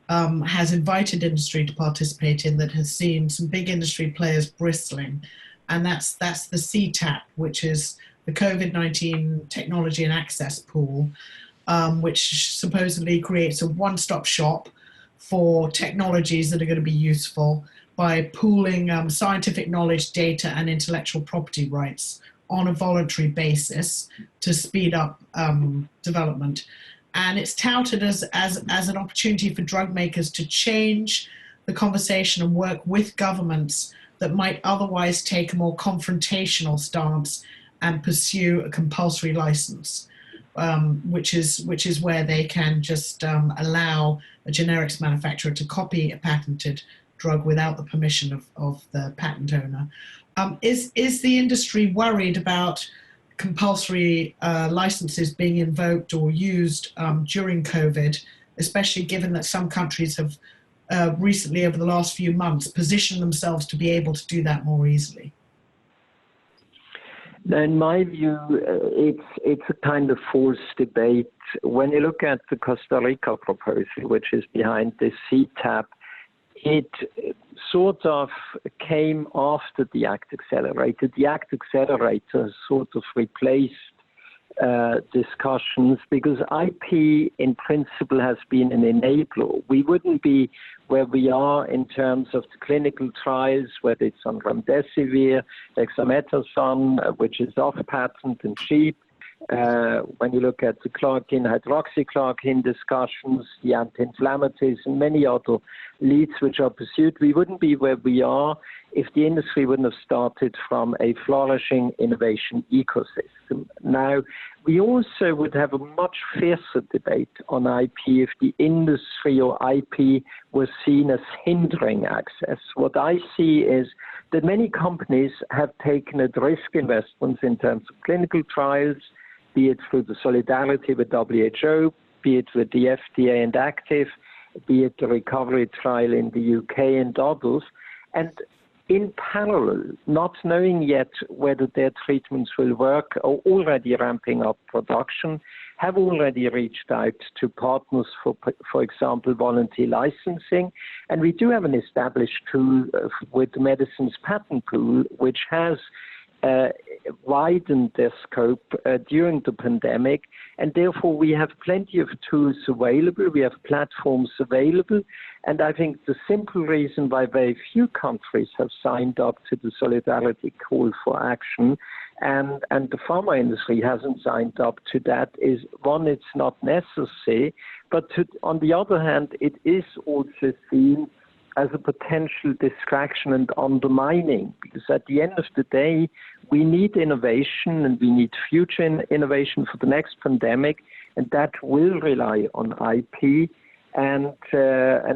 has invited industry to participate in, that has seen some big industry players bristling. And that's the CTAP, which is the COVID-19 Technology and Access Pool, which supposedly creates a one-stop shop for technologies that are going to be useful by pooling scientific knowledge, data, and intellectual property rights on a voluntary basis to speed up development. And it's touted as an opportunity for drug makers to change the conversation and work with governments that might otherwise take a more confrontational stance and pursue a compulsory license, which is where they can just allow a generics manufacturer to copy a patented drug without the permission of the patent owner. Is the industry worried about compulsory licenses being invoked or used during COVID, especially given that some countries have recently, over the last few months, positioned themselves to be able to do that more easily? In my view, it's a kind of forced debate. When you look at the Costa Rica proposal, which is behind this CTAP, it sort of came after the ACT Accelerator. The ACT Accelerator sort of replaced discussions, because IP in principle has been an enabler. We wouldn't be where we are in terms of the clinical trials, whether it's on remdesivir, dexamethasone, which is off patent and cheap. When you look at the chloroquine, hydroxychloroquine discussions, the anti-inflammatories, and many other leads which are pursued, we wouldn't be where we are if the industry wouldn't have started from a flourishing innovation ecosystem. Now, we also would have a much fiercer debate on IP if the industry or IP was seen as hindering access. What I see is that many companies have taken at risk investments in terms of clinical trials, be it through the solidarity with WHO, be it with the FDA and Active, be it the recovery trial in the UK and others, and in parallel, not knowing yet whether their treatments will work, or already ramping up production, have already reached out to partners for example, voluntary licensing. And we do have an established tool with the medicines patent pool, which has widened their scope during the pandemic, and therefore we have plenty of tools available, we have platforms available, and I think the simple reason why very few countries have signed up to the Solidarity Call for Action and the pharma industry hasn't signed up to that is, one, it's not necessary, but on the other hand, it is also seen as a potential distraction and undermining, because at the end of the day, we need innovation and we need future innovation for the next pandemic, and that will rely on IP. And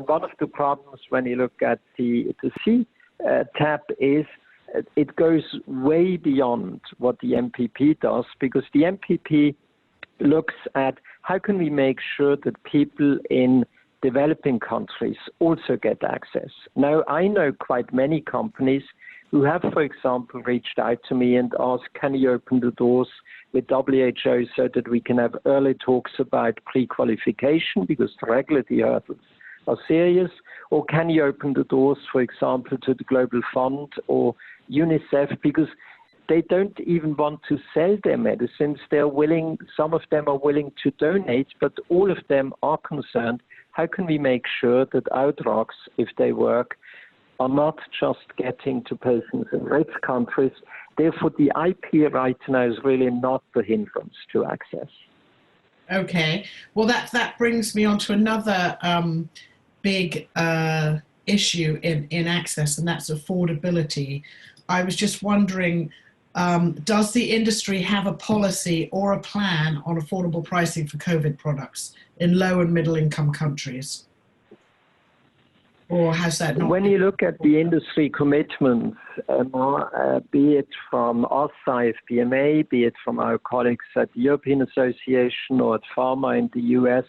one of the problems when you look at the CTAP is it goes way beyond what the MPP does, because the MPP looks at how can we make sure that people in developing countries also get access. Now, I know quite many companies who have, for example, reached out to me and asked, can you open the doors with WHO so that we can have early talks about pre-qualification, because the regulatory hurdles are serious, or can you open the doors, for example, to the Global Fund or UNICEF, because they don't even want to sell their medicines. They're willing, some of them are willing to donate, but all of them are concerned, how can we make sure that our drugs, if they work, are not just getting to patients in rich countries? Therefore, the IP right now is really not the hindrance to access. Okay, well that brings me on to another big issue in access, and that's affordability. I was just wondering, does the industry have a policy or a plan on affordable pricing for COVID products in low and middle income countries? Or has that not? When you look at the industry commitments, be it from us, IFPMA, be it from our colleagues at the European Association or at Pharma in the US,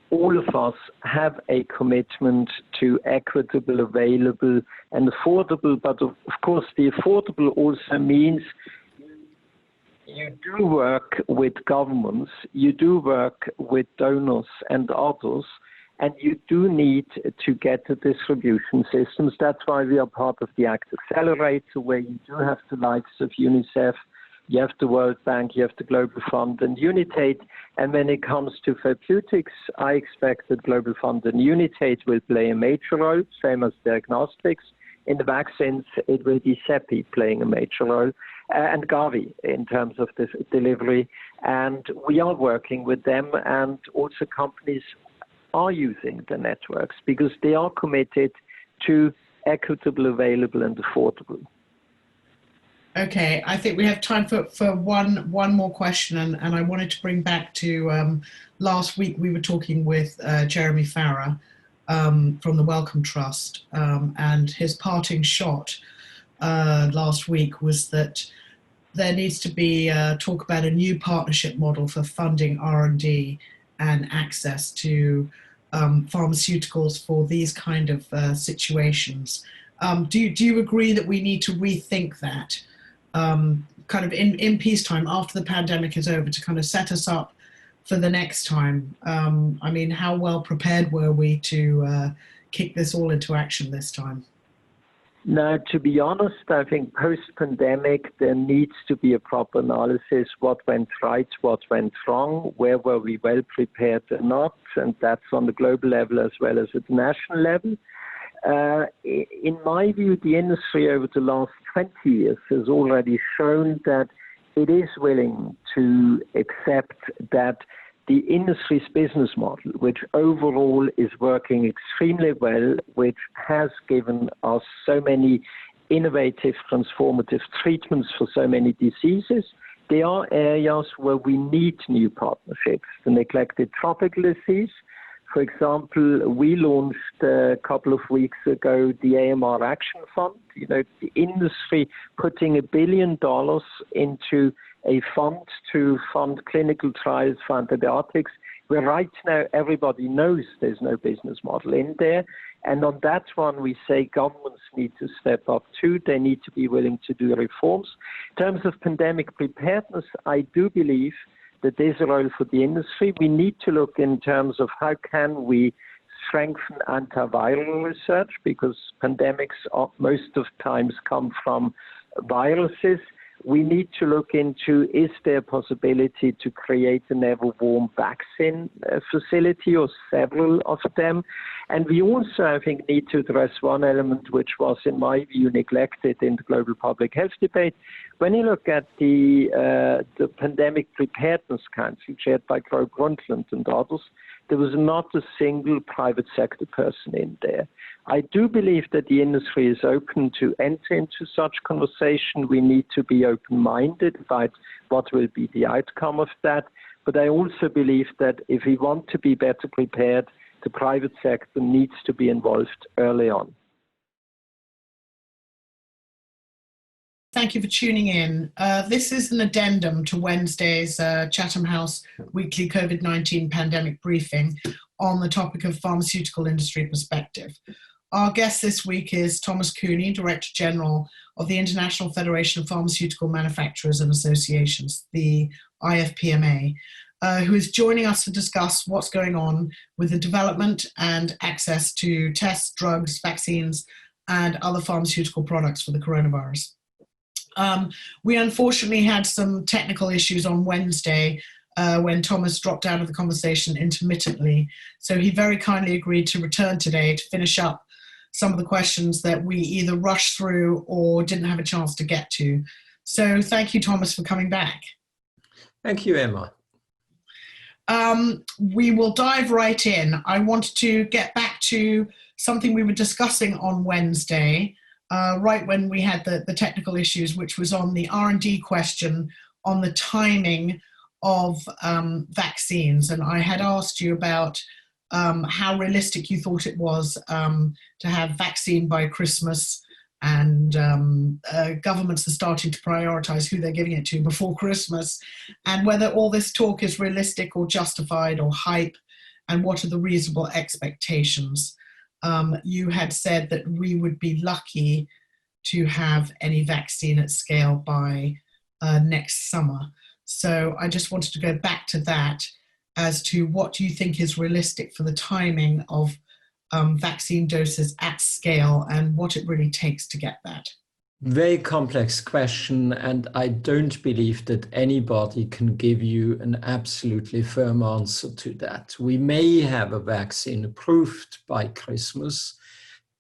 all of us have a commitment to equitable, available, and affordable. But of course, the affordable also means you do work with governments, you do work with donors and others, and you do need to get the distribution systems. That's why we are part of the ACT Accelerator, where you do have the likes of UNICEF, you have the World Bank, you have the Global Fund and Unitate. And when it comes to therapeutics, I expect that Global Fund and Unitate will play a major role, same as diagnostics. In the vaccines, it will be CEPI playing a major role, and Gavi in terms of this delivery. And we are working with them, and also companies are using the networks because they are committed to equitable, available, and affordable. Okay, I think we have time for one more question, and I wanted to bring back to last week we were talking with Jeremy Farrar from the Wellcome Trust, and his parting shot last week was that there needs to be talk about a new partnership model for funding R&D and access to pharmaceuticals for these kind of situations. Do you agree that we need to rethink that? Kind of in peacetime, after the pandemic is over, to kind of set us up for the next time? I mean, how well prepared were we to kick this all into action this time? Now, to be honest, I think post-pandemic, there needs to be a proper analysis. What went right, what went wrong, where were we well prepared or not, and that's on the global level as well as at the national level. In my view, the industry over the last 20 years has already shown that it is willing to accept that the industry's business model, which overall is working extremely well, which has given us so many innovative, transformative treatments for so many diseases, there are areas where we need new partnerships. The neglected tropical disease, for example, we launched a couple of weeks ago the AMR Action Fund, the industry putting $1 billion into a fund to fund clinical trials for antibiotics, where right now everybody knows there's no business model in there. And on that one, we say governments need to step up too. They need to be willing to do reforms. In terms of pandemic preparedness, I do believe that there's a role for the industry. We need to look in terms of how can we strengthen antiviral research, because pandemics most of times come from viruses. We need to look into, is there a possibility to create an ever-warm vaccine facility or several of them? And we also, I think, need to address one element which was, in my view, neglected in the global public health debate. When you look at the Pandemic Preparedness Council chaired by Gro Brundtland and others, there was not a single private sector person in there. I do believe that the industry is open to enter into such conversation. We need to be open-minded about what will be the outcome of that. But I also believe that if we want to be better prepared, the private sector needs to be involved early on. Thank you for tuning in. This is an addendum to Wednesday's Chatham House weekly COVID-19 pandemic briefing on the topic of pharmaceutical industry perspective. Our guest this week is Thomas Cueni, Director General of the International Federation of Pharmaceutical Manufacturers and Associations, the IFPMA, who is joining us to discuss what's going on with the development and access to tests, drugs, vaccines, and other pharmaceutical products for the coronavirus. We unfortunately had some technical issues on Wednesday when Thomas dropped out of the conversation intermittently. So he very kindly agreed to return today to finish up some of the questions that we either rushed through or didn't have a chance to get to. So thank you, Thomas, for coming back. Thank you, Emma. We will dive right in. I want to get back to something we were discussing on Wednesday, right when we had the technical issues, which was on the R&D question on the timing of vaccines. And I had asked you about how realistic you thought it was to have vaccine by Christmas, and governments are starting to prioritize who they're giving it to before Christmas, and whether all this talk is realistic or justified or hype, and what are the reasonable expectations. You had said that we would be lucky to have any vaccine at scale by next summer. So I just wanted to go back to that as to what do you think is realistic for the timing of vaccine doses at scale and what it really takes to get that. Very complex question, and I don't believe that anybody can give you an absolutely firm answer to that. We may have a vaccine approved by Christmas.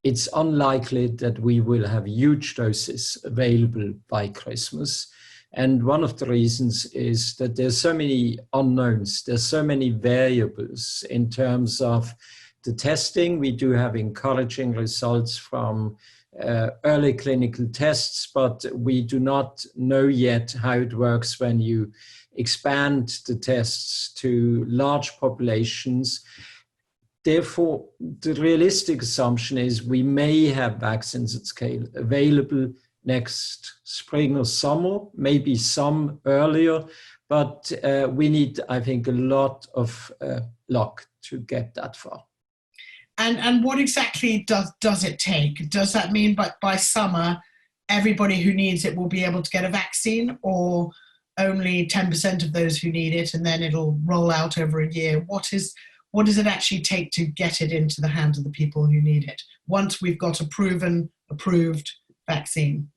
It's unlikely that we will have huge doses available by Christmas. And one of the reasons is that there's so many unknowns, there's so many variables in terms of the testing. We do have encouraging results from early clinical tests, but we do not know yet how it works when you expand the tests to large populations. Therefore, the realistic assumption is we may have vaccines at scale available next spring or summer, maybe some earlier, but we need, I think, a lot of luck to get that far. And what exactly does it take? Does that mean by summer, everybody who needs it will be able to get a vaccine, or only 10% of those who need it, and then it'll roll out over a year? What does it actually take to get it into the hands of the people who need it, once we've got a proven approved vaccine?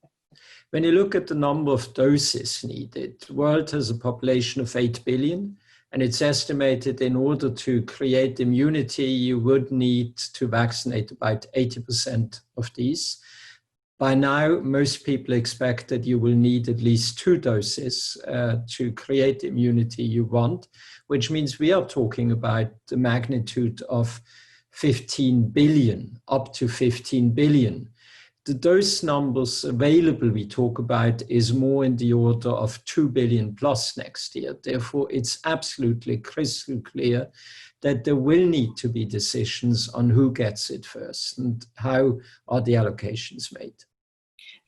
When you look at the number of doses needed, the world has a population of 8 billion, and it's estimated in order to create immunity, you would need to vaccinate about 80% of these. By now, most people expect that you will need at least 2 doses to create the immunity you want, which means we are talking about the magnitude of 15 billion, up to 15 billion. The dose numbers available we talk about is more in the order of 2 billion plus next year. Therefore, it's absolutely crystal clear that there will need to be decisions on who gets it first and how are the allocations made.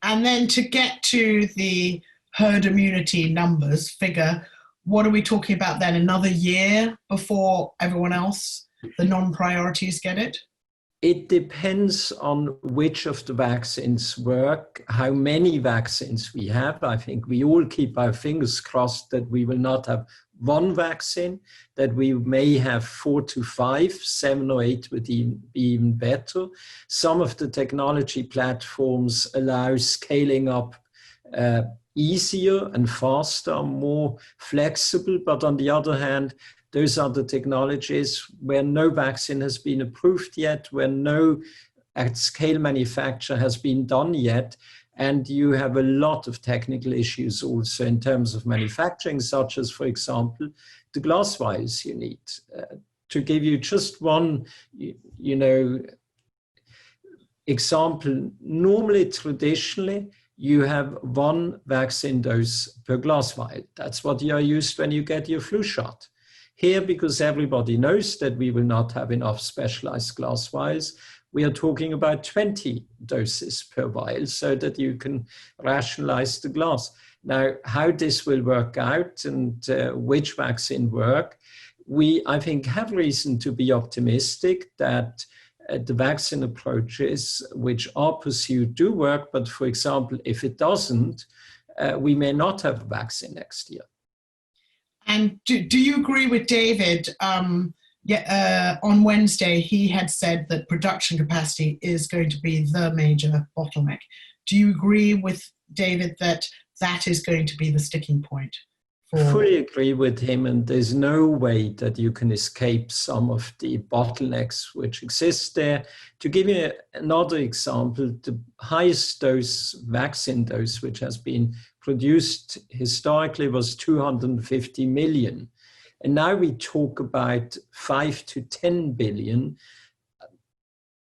And then to get to the herd immunity numbers figure, what are we talking about then? Another year before everyone else, the non-priorities, get it? It depends on which of the vaccines work, how many vaccines we have. I think we all keep our fingers crossed that we will not have one vaccine, that we may have 4 to 5, 7 or 8 would be even better. Some of the technology platforms allow scaling up easier and faster, more flexible. But on the other hand, those are the technologies where no vaccine has been approved yet, where no at-scale manufacture has been done yet. And you have a lot of technical issues also in terms of manufacturing, such as, for example, the glass vials you need. To give you just one, example, normally, traditionally, you have 1 vaccine dose per glass vial. That's what you are used when you get your flu shot. Here, because everybody knows that we will not have enough specialized glass vials, we are talking about 20 doses per vial so that you can rationalize the glass. Now, how this will work out and which vaccine work, we, I think, have reason to be optimistic that the vaccine approaches which are pursued do work. But for example, if it doesn't, we may not have a vaccine next year. And do you agree with David? On Wednesday, he had said that production capacity is going to be the major bottleneck. Do you agree with David that that is going to be the sticking point? Fully agree with him, and there's no way that you can escape some of the bottlenecks which exist there. To give you another example, the highest dose, vaccine dose, which has been produced historically was 250 million. And now we talk about 5 to 10 billion.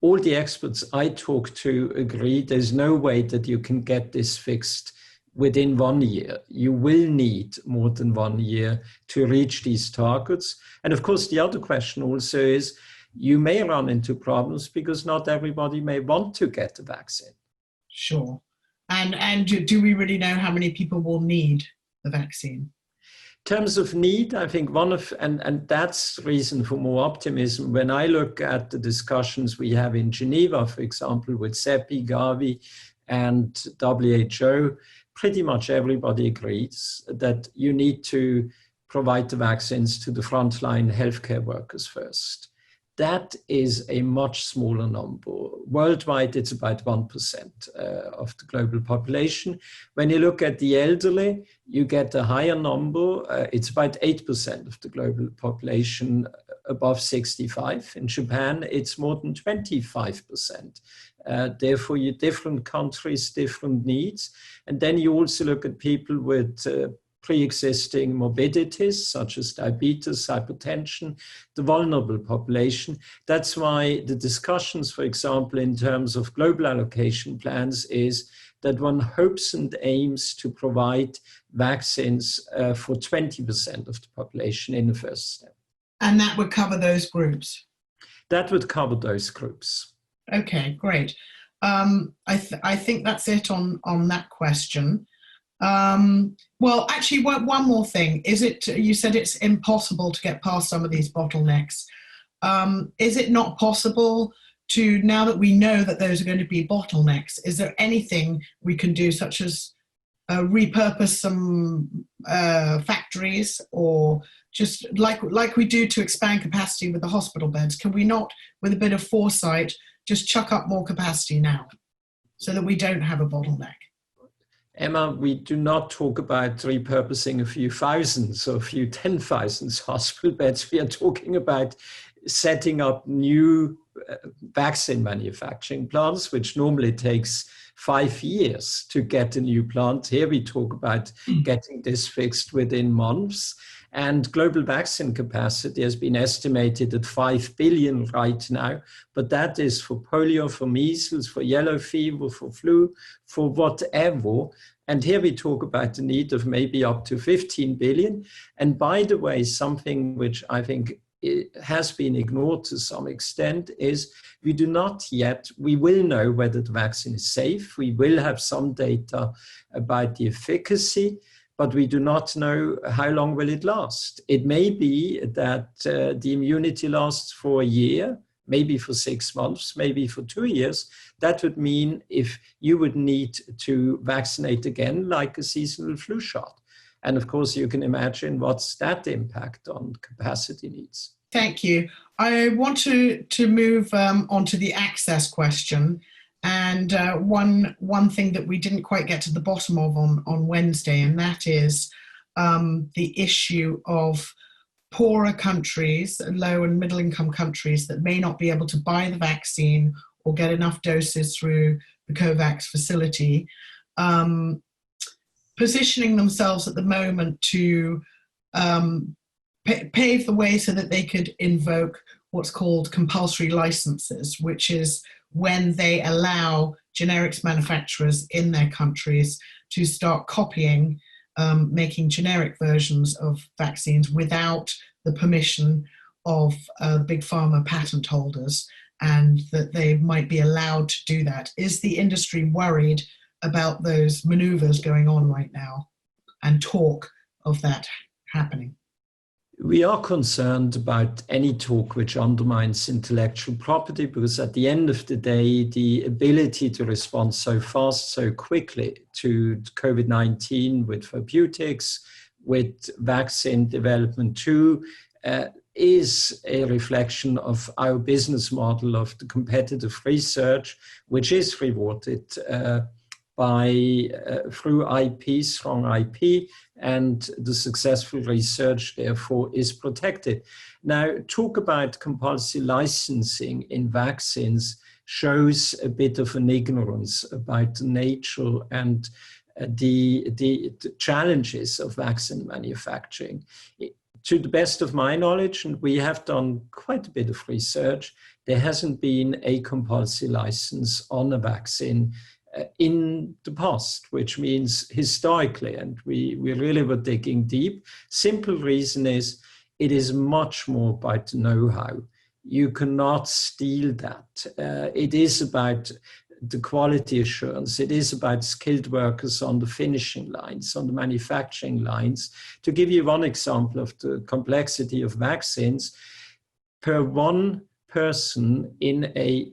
All the experts I talk to agree there's no way that you can get this fixed within 1 year. You will need more than 1 year to reach these targets. And of course, the other question also is, you may run into problems because not everybody may want to get the vaccine. Sure. And do we really know how many people will need the vaccine? In terms of need, I think and that's reason for more optimism. When I look at the discussions we have in Geneva, for example, with CEPI, Gavi, and WHO, pretty much everybody agrees that you need to provide the vaccines to the frontline healthcare workers first. That is a much smaller number. Worldwide, it's about 1% of the global population. When you look at the elderly, you get a higher number. It's about 8% of the global population above 65. In Japan, it's more than 25%. Therefore, you different countries, different needs. And then you also look at people with pre-existing morbidities such as diabetes, hypertension, the vulnerable population. That's why the discussions, for example, in terms of global allocation plans is that one hopes and aims to provide vaccines for 20% of the population in the first step. And that would cover those groups? That would cover those groups. Okay, great. I think that's it on that question. Well, actually, one more thing. You said it's impossible to get past some of these bottlenecks. Is it not possible to, now that we know that those are going to be bottlenecks, is there anything we can do, such as repurpose some factories, or just like we do to expand capacity with the hospital beds? Can we not, with a bit of foresight, just chuck up more capacity now? so that we don't have a bottleneck? Emma, we do not talk about repurposing a few thousands or a few 10,000 hospital beds. We are talking about setting up new vaccine manufacturing plants, which normally takes 5 years to get a new plant. Here we talk about getting this fixed within months. And global vaccine capacity has been estimated at 5 billion right now, but that is for polio, for measles, for yellow fever, for flu, for whatever. And here we talk about the need of maybe up to 15 billion. And by the way, something which I think has been ignored to some extent is we do not yet, we will know whether the vaccine is safe. We will have some data about the efficacy, but we do not know how long will it last. It may be that the immunity lasts for a year, maybe for 6 months, maybe for 2 years. That would mean if you would need to vaccinate again, like a seasonal flu shot. And of course, you can imagine what's that impact on capacity needs. Thank you. I want to move on to the access question. And one thing that we didn't quite get to the bottom of on Wednesday, and that is the issue of poorer countries, low and middle income countries that may not be able to buy the vaccine or get enough doses through the COVAX facility, positioning themselves at the moment to pave the way so that they could invoke what's called compulsory licenses, which is when they allow generics manufacturers in their countries to start copying, making generic versions of vaccines without the permission of big pharma patent holders, and that they might be allowed to do that. Is the industry worried about those maneuvers going on right now and talk of that happening? We are concerned about any talk which undermines intellectual property, because at the end of the day, the ability to respond so fast, so quickly to COVID-19 with therapeutics, with vaccine development too, is a reflection of our business model of the competitive research, which is rewarded through IP, strong IP, and the successful research therefore is protected. Now, talk about compulsory licensing in vaccines shows a bit of an ignorance about the nature and the challenges of vaccine manufacturing. To the best of my knowledge, and we have done quite a bit of research, there hasn't been a compulsory license on a vaccine in the past, which means historically, and we really were digging deep. Simple reason is it is much more about know-how. You cannot steal that. It is about the quality assurance. It is about skilled workers on the finishing lines, on the manufacturing lines. To give you one example of the complexity of vaccines, per one person in a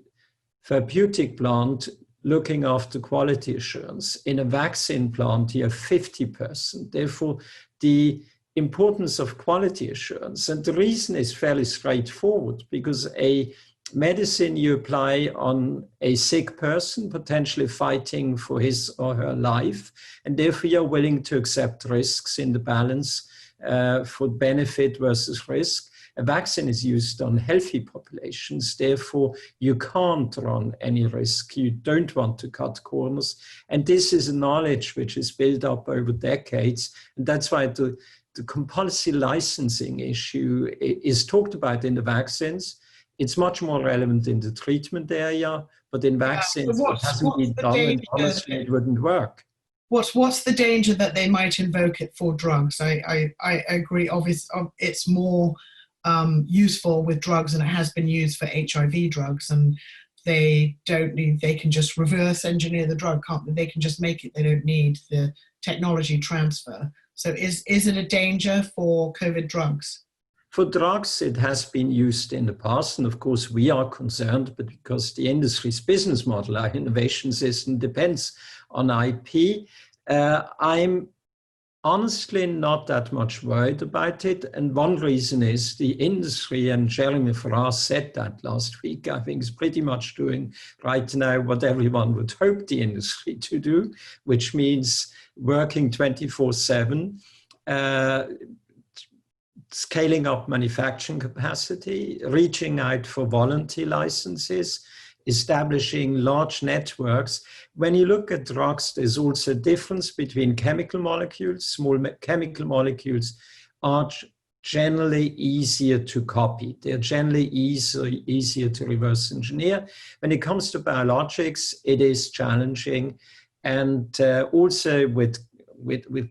therapeutic plant looking after quality assurance, in a vaccine plant, you have 50%. Therefore, the importance of quality assurance, and the reason is fairly straightforward, because a medicine you apply on a sick person, potentially fighting for his or her life, and therefore you're willing to accept risks in the balance for benefit versus risk. A vaccine is used on healthy populations, therefore you can't run any risk. You don't want to cut corners. And this is a knowledge which is built up over decades. And that's why the compulsory licensing issue is talked about in the vaccines. It's much more relevant in the treatment area, but in vaccines it hasn't been done, and honestly it wouldn't work. What's the danger that they might invoke it for drugs? I agree, obviously it's more useful with drugs, and it has been used for HIV drugs, and they can just reverse engineer the drug, can't they? They can just make it, they don't need the technology transfer. So is it a danger for COVID drugs? For drugs, it has been used in the past, and of course we are concerned, but because the industry's business model, our innovation system, depends on IP, I'm honestly not that much worried about it. And one reason is the industry, and Jeremy Farrar said that last week, I think is pretty much doing right now what everyone would hope the industry to do, which means working 24/7, scaling up manufacturing capacity, reaching out for voluntary licenses, establishing large networks. When you look at drugs, there's also a difference between chemical molecules. Small chemical molecules are generally easier to copy. They're generally easier to reverse engineer. When it comes to biologics, it is challenging. And also with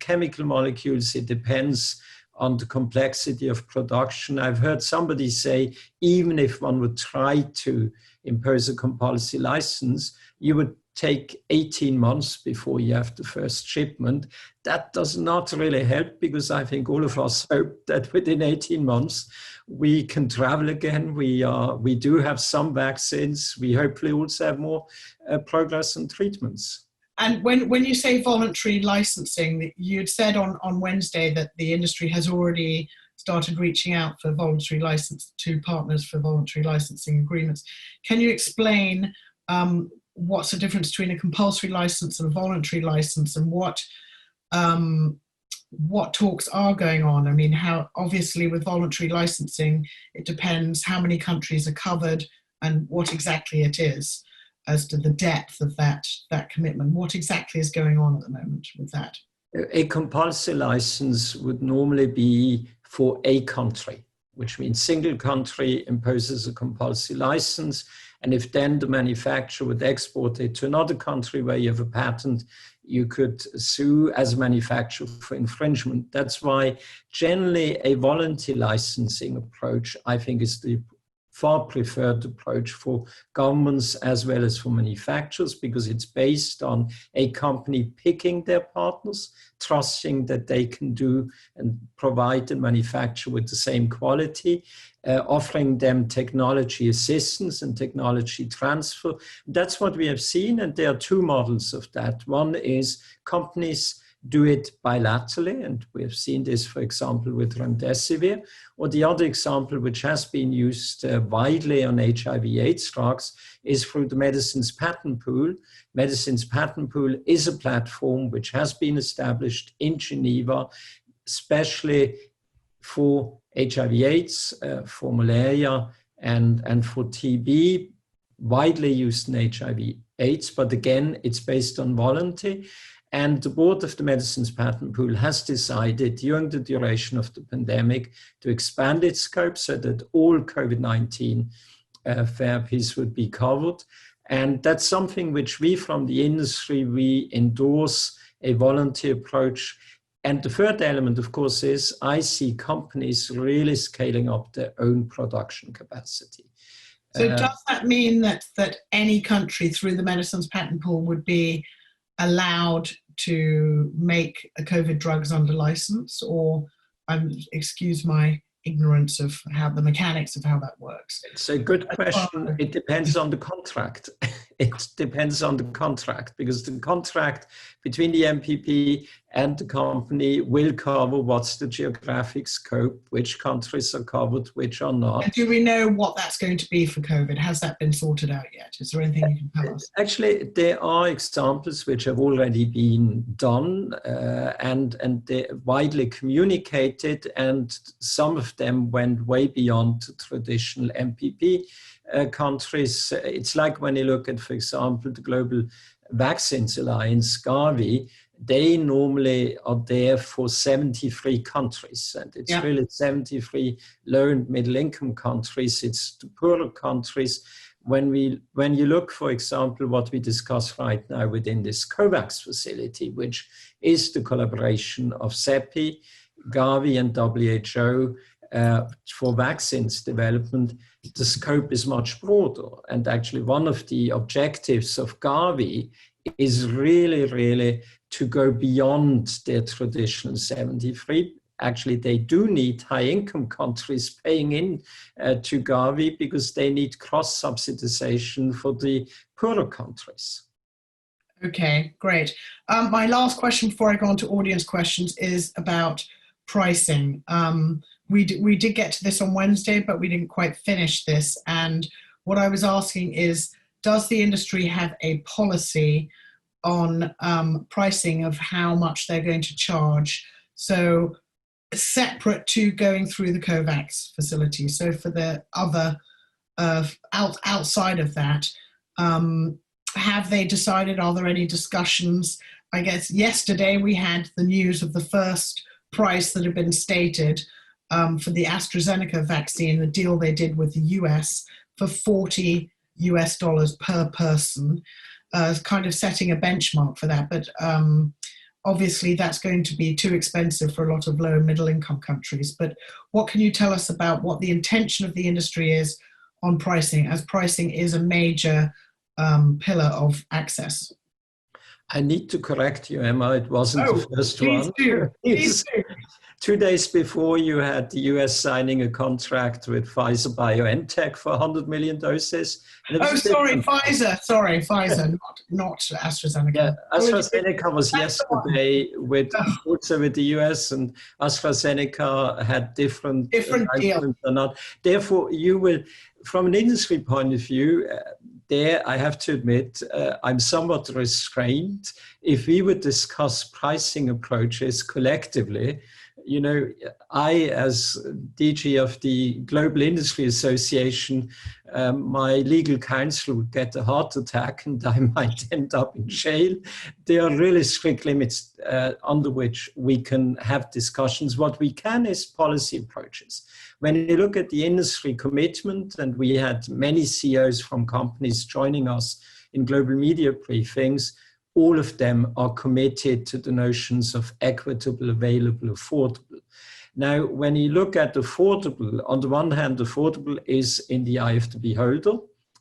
chemical molecules, it depends on the complexity of production. I've heard somebody say, even if one would try to impose a compulsory license, you would take 18 months before you have the first shipment. That does not really help, because I think all of us hope that within 18 months we can travel again. We do have some vaccines. We hopefully also have more progress and treatments. And when you say voluntary licensing, you'd said on Wednesday that the industry has already started reaching out for voluntary license to partners for voluntary licensing agreements. Can you explain what's the difference between a compulsory license and a voluntary license, and what talks are going on? I mean, how obviously with voluntary licensing, it depends how many countries are covered and what exactly it is as to the depth of that commitment. What exactly is going on at the moment with that? A compulsory license would normally be for a country, which means single country imposes a compulsory license. And if then the manufacturer would export it to another country where you have a patent, you could sue as a manufacturer for infringement. That's why generally a voluntary licensing approach, I think, is the far preferred approach for governments as well as for manufacturers, because it's based on a company picking their partners, trusting that they can do and provide the manufacturer with the same quality, offering them technology assistance and technology transfer. That's what we have seen, and there are two models of that. One is companies do it bilaterally, and we have seen this, for example, with remdesivir, or the other example, which has been used widely on HIV/AIDS drugs, is through the Medicines Patent Pool. Medicines Patent Pool is a platform which has been established in Geneva, especially for HIV/AIDS, for malaria, and for TB, widely used in HIV/AIDS, but again, it's based on voluntary. And the board of the Medicines Patent Pool has decided during the duration of the pandemic to expand its scope so that all COVID-19 therapies would be covered. And that's something which we from the industry, we endorse a voluntary approach. And the third element, of course, is I see companies really scaling up their own production capacity. So does that mean that any country through the Medicines Patent Pool would be allowed to make COVID drugs under license, or excuse my ignorance of how the mechanics of how that works? It's a good question. It depends on the contract. It depends on the contract, because the contract between the MPP and the company will cover what's the geographic scope, which countries are covered, which are not. And do we know what that's going to be for COVID? Has that been sorted out yet? Is there anything you can tell us? Actually, there are examples which have already been done and they're widely communicated, and some of them went way beyond traditional MPP countries. It's like when you look at, for example, the Global Vaccines Alliance, Gavi, they normally are there for 73 countries, and it's really 73 low and middle income countries. It's the poorer countries. When you look, for example, what we discuss right now within this COVAX facility, which is the collaboration of CEPI, Gavi, and WHO for vaccines development, the scope is much broader. And actually, one of the objectives of Gavi is really to go beyond their traditional 73. Actually, they do need high-income countries paying in to Gavi, because they need cross-subsidization for the poorer countries. Okay, great. My last question before I go on to audience questions is about pricing. We did get to this on Wednesday, but we didn't quite finish this. And what I was asking is, does the industry have a policy on pricing of how much they're going to charge? So separate to going through the COVAX facility. So for the other, outside of that, have they decided, are there any discussions? I guess yesterday we had the news of the first price that had been stated for the AstraZeneca vaccine, the deal they did with the US for $40 per person, kind of setting a benchmark for that. But obviously that's going to be too expensive for a lot of low and middle income countries. But what can you tell us about what the intention of the industry is on pricing, as pricing is a major pillar of access? I need to correct you, Emma. It wasn't the first please one. Do. Please do. 2 days before, you had the US signing a contract with Pfizer-BioNTech for 100 million doses. Oh, sorry, Pfizer. Sorry, Pfizer, not AstraZeneca. Yeah, AstraZeneca was yesterday also with the US, and AstraZeneca had different deals or not. Therefore, you will, from an industry point of view, there I have to admit, I'm somewhat restrained. If we would discuss pricing approaches collectively, you know, I, as DG of the Global Industry Association, my legal counsel would get a heart attack and I might end up in jail. There are really strict limits under which we can have discussions. What we can is policy approaches. When you look at the industry commitment, and we had many CEOs from companies joining us in global media briefings, all of them are committed to the notions of equitable, available, affordable. Now, when you look at affordable, on the one hand, affordable is in the eye of the beholder.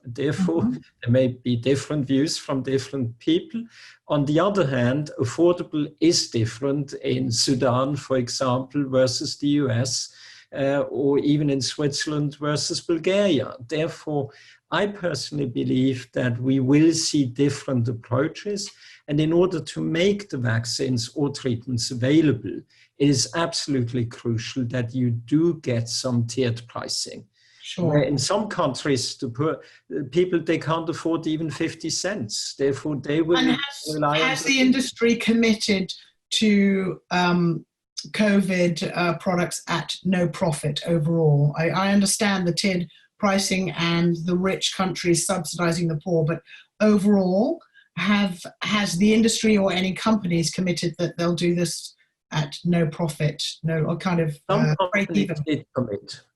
Therefore, there may be different views from different people. On the other hand, affordable is different in Sudan, for example, versus the US, or even in Switzerland versus Bulgaria. Therefore, I personally believe that we will see different approaches. And in order to make the vaccines or treatments available, it is absolutely crucial that you do get some tiered pricing. Sure. Where in some countries, the poor people, they can't afford even 50 cents. Therefore, they will rely on... Has the industry committed to COVID products at no profit overall? I understand the tiered pricing and the rich countries subsidizing the poor, but overall, has the industry or any companies committed that they'll do this at no profit, no kind of break even?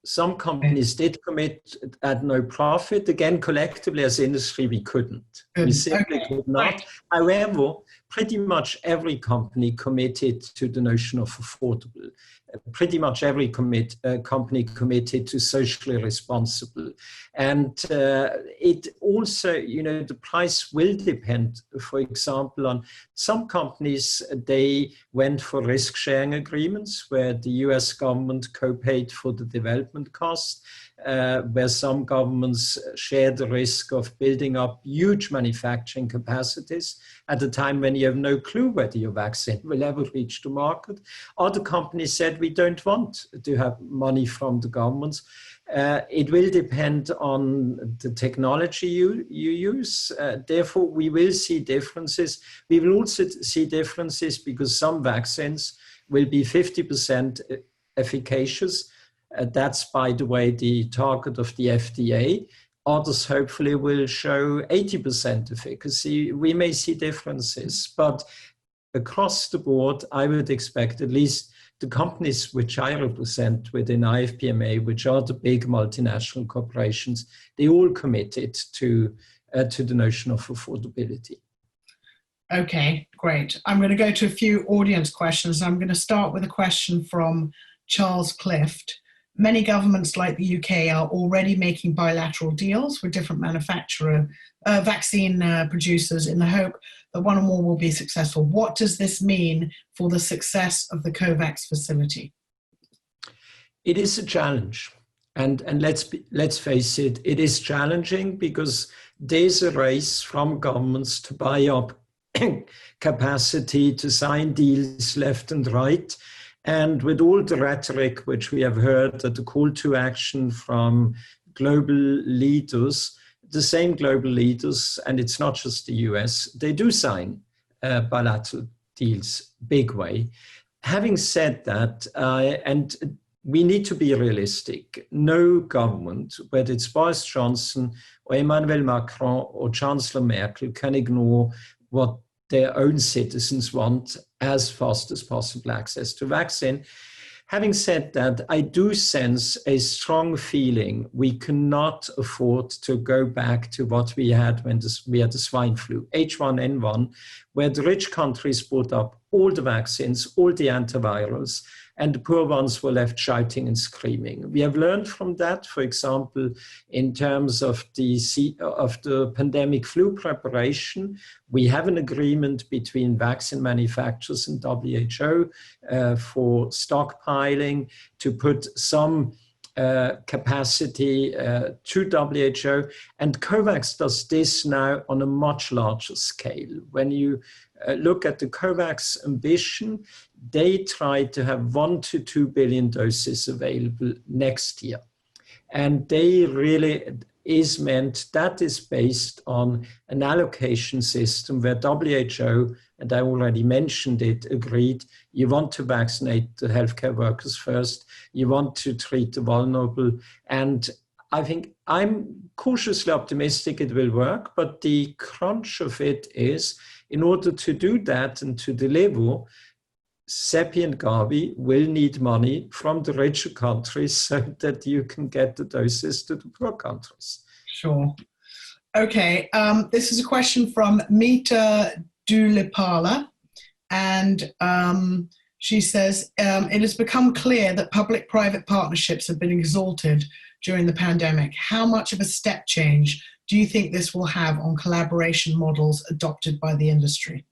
Some companies did commit at no profit. Again, collectively as industry, we couldn't. We simply could not. Right. However, pretty much every company committed to the notion of affordable. Pretty much every company committed to socially responsible. And it also, you know, the price will depend, for example, on some companies, they went for risk-sharing agreements where the US government co-paid for the development cost, where some governments share the risk of building up huge manufacturing capacities at a time when you have no clue whether your vaccine will ever reach the market. Other companies said, we don't want to have money from the governments. It will depend on the technology you use. Therefore, we will see differences. We will also see differences because some vaccines will be 50% efficacious. That's, by the way, the target of the FDA. Others hopefully will show 80% efficacy. We may see differences, but across the board, I would expect at least the companies which I represent within IFPMA, which are the big multinational corporations, they all committed to the notion of affordability. Okay, great. I'm going to go to a few audience questions. I'm going to start with a question from Charles Clift. Many governments like the UK are already making bilateral deals with different vaccine producers in the hope that one or more will be successful. What does this mean for the success of the COVAX facility? It is a challenge. And let's face it, it is challenging because there's a race from governments to buy up capacity to sign deals left and right. And with all the rhetoric which we have heard, that the call to action from global leaders, the same global leaders, and it's not just the US, they do sign bilateral deals, big way. Having said that, and we need to be realistic, no government, whether it's Boris Johnson or Emmanuel Macron or Chancellor Merkel, can ignore what their own citizens want as fast as possible access to vaccine. Having said that, I do sense a strong feeling we cannot afford to go back to what we had when we had the swine flu, H1N1, where the rich countries bought up all the vaccines, all the antivirals, and the poor ones were left shouting and screaming. We have learned from that, for example, in terms of the pandemic flu preparation. We have an agreement between vaccine manufacturers and WHO for stockpiling to put some capacity to WHO, and COVAX does this now on a much larger scale. When you look at the COVAX ambition, they try to have 1 to 2 billion doses available next year. And they really that is based on an allocation system where WHO, and I already mentioned it, agreed you want to vaccinate the healthcare workers first, you want to treat the vulnerable, and I think I'm cautiously optimistic it will work, but the crunch of it is, in order to do that and to deliver, CEPI and Gavi will need money from the richer countries so that you can get the doses to the poor countries. Sure. Okay, this is a question from Mita Dulipala, and she says, it has become clear that public-private partnerships have been exalted during the pandemic. How much of a step change do you think this will have on collaboration models adopted by the industry?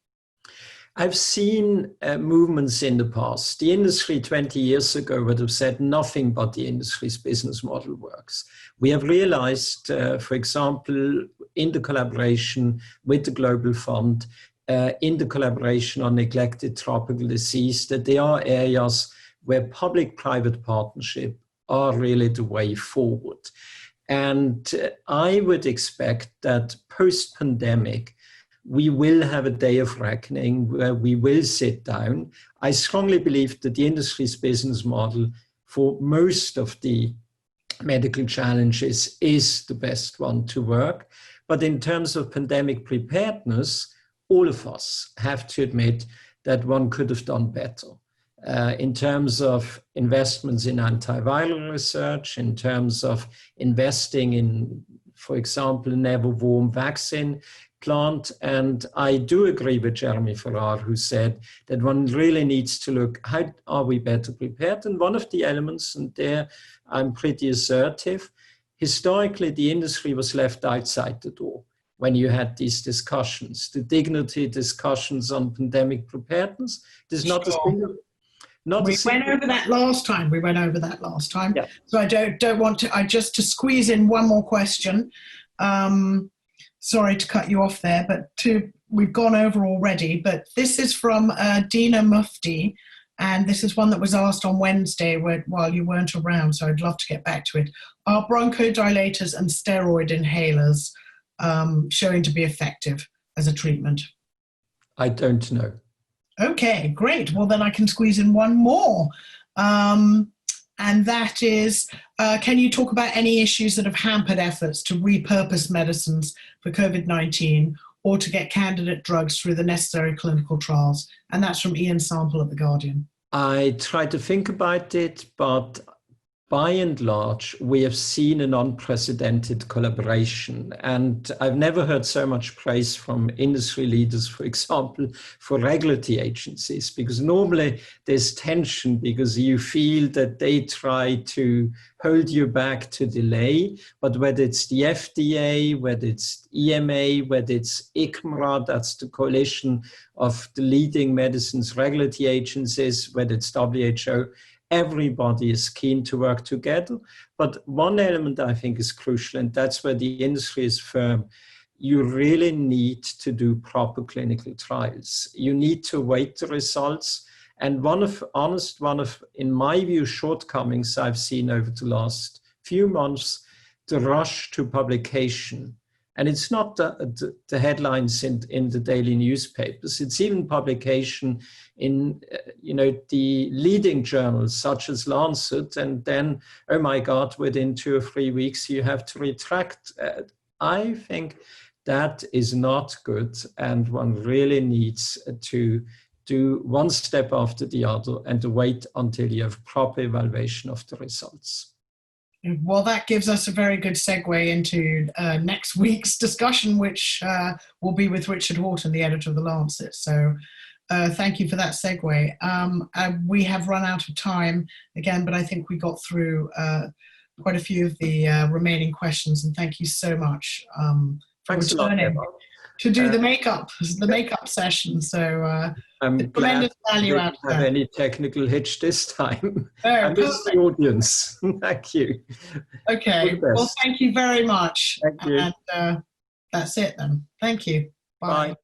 I've seen movements in the past. The industry 20 years ago would have said nothing but the industry's business model works. We have realized, for example, in the collaboration with the Global Fund, in the collaboration on neglected tropical disease, that there are areas where public-private partnership are really the way forward. And I would expect that post-pandemic, we will have a day of reckoning where we will sit down. I strongly believe that the industry's business model for most of the medical challenges is the best one to work. But in terms of pandemic preparedness, all of us have to admit that one could have done better. In terms of investments in antiviral research, in terms of investing in, for example, an ever-warm vaccine plant. And I do agree with Jeremy Farrar, who said that one really needs to look, how are we better prepared? And one of the elements, and there I'm pretty assertive, historically the industry was left outside the door when you had these discussions, the dignity discussions on pandemic preparedness. There's not a single... We went over that last time. Yeah. So I don't want to, just to squeeze in one more question. Sorry to cut you off there, but we've gone over already, but this is from Dina Mufti, and this is one that was asked on Wednesday while you weren't around, so I'd love to get back to it. Are bronchodilators and steroid inhalers showing to be effective as a treatment? I don't know. Okay, great. Well, then I can squeeze in one more. And that is, can you talk about any issues that have hampered efforts to repurpose medicines for COVID-19 or to get candidate drugs through the necessary clinical trials? And that's from Ian Sample at The Guardian. I try to think about it, but by and large, we have seen an unprecedented collaboration. And I've never heard so much praise from industry leaders, for example, for regulatory agencies, because normally there's tension because you feel that they try to hold you back to delay. But whether it's the FDA, whether it's EMA, whether it's ICMRA, that's the coalition of the leading medicines regulatory agencies, whether it's WHO, everybody is keen to work together. But one element I think is crucial, and that's where the industry is firm. you really need to do proper clinical trials. You need to await the results. And one of, in my view, shortcomings I've seen over the last few months, the rush to publication. And it's not the headlines in the daily newspapers. It's even publication in the leading journals such as Lancet. And then, oh my God, within 2 or 3 weeks, you have to retract. I think that is not good. And one really needs to do one step after the other and to wait until you have proper evaluation of the results. Well, that gives us a very good segue into next week's discussion, which will be with Richard Horton, the editor of The Lancet. So thank you for that segue. We have run out of time again, but I think we got through quite a few of the remaining questions, and thank you so much for returning to do the makeup session. So I'm glad value I didn't have any technical hitch this time. I missed the audience. Thank you. Okay. Well, thank you very much. Thank you. And that's it then. Thank you. Bye. Bye.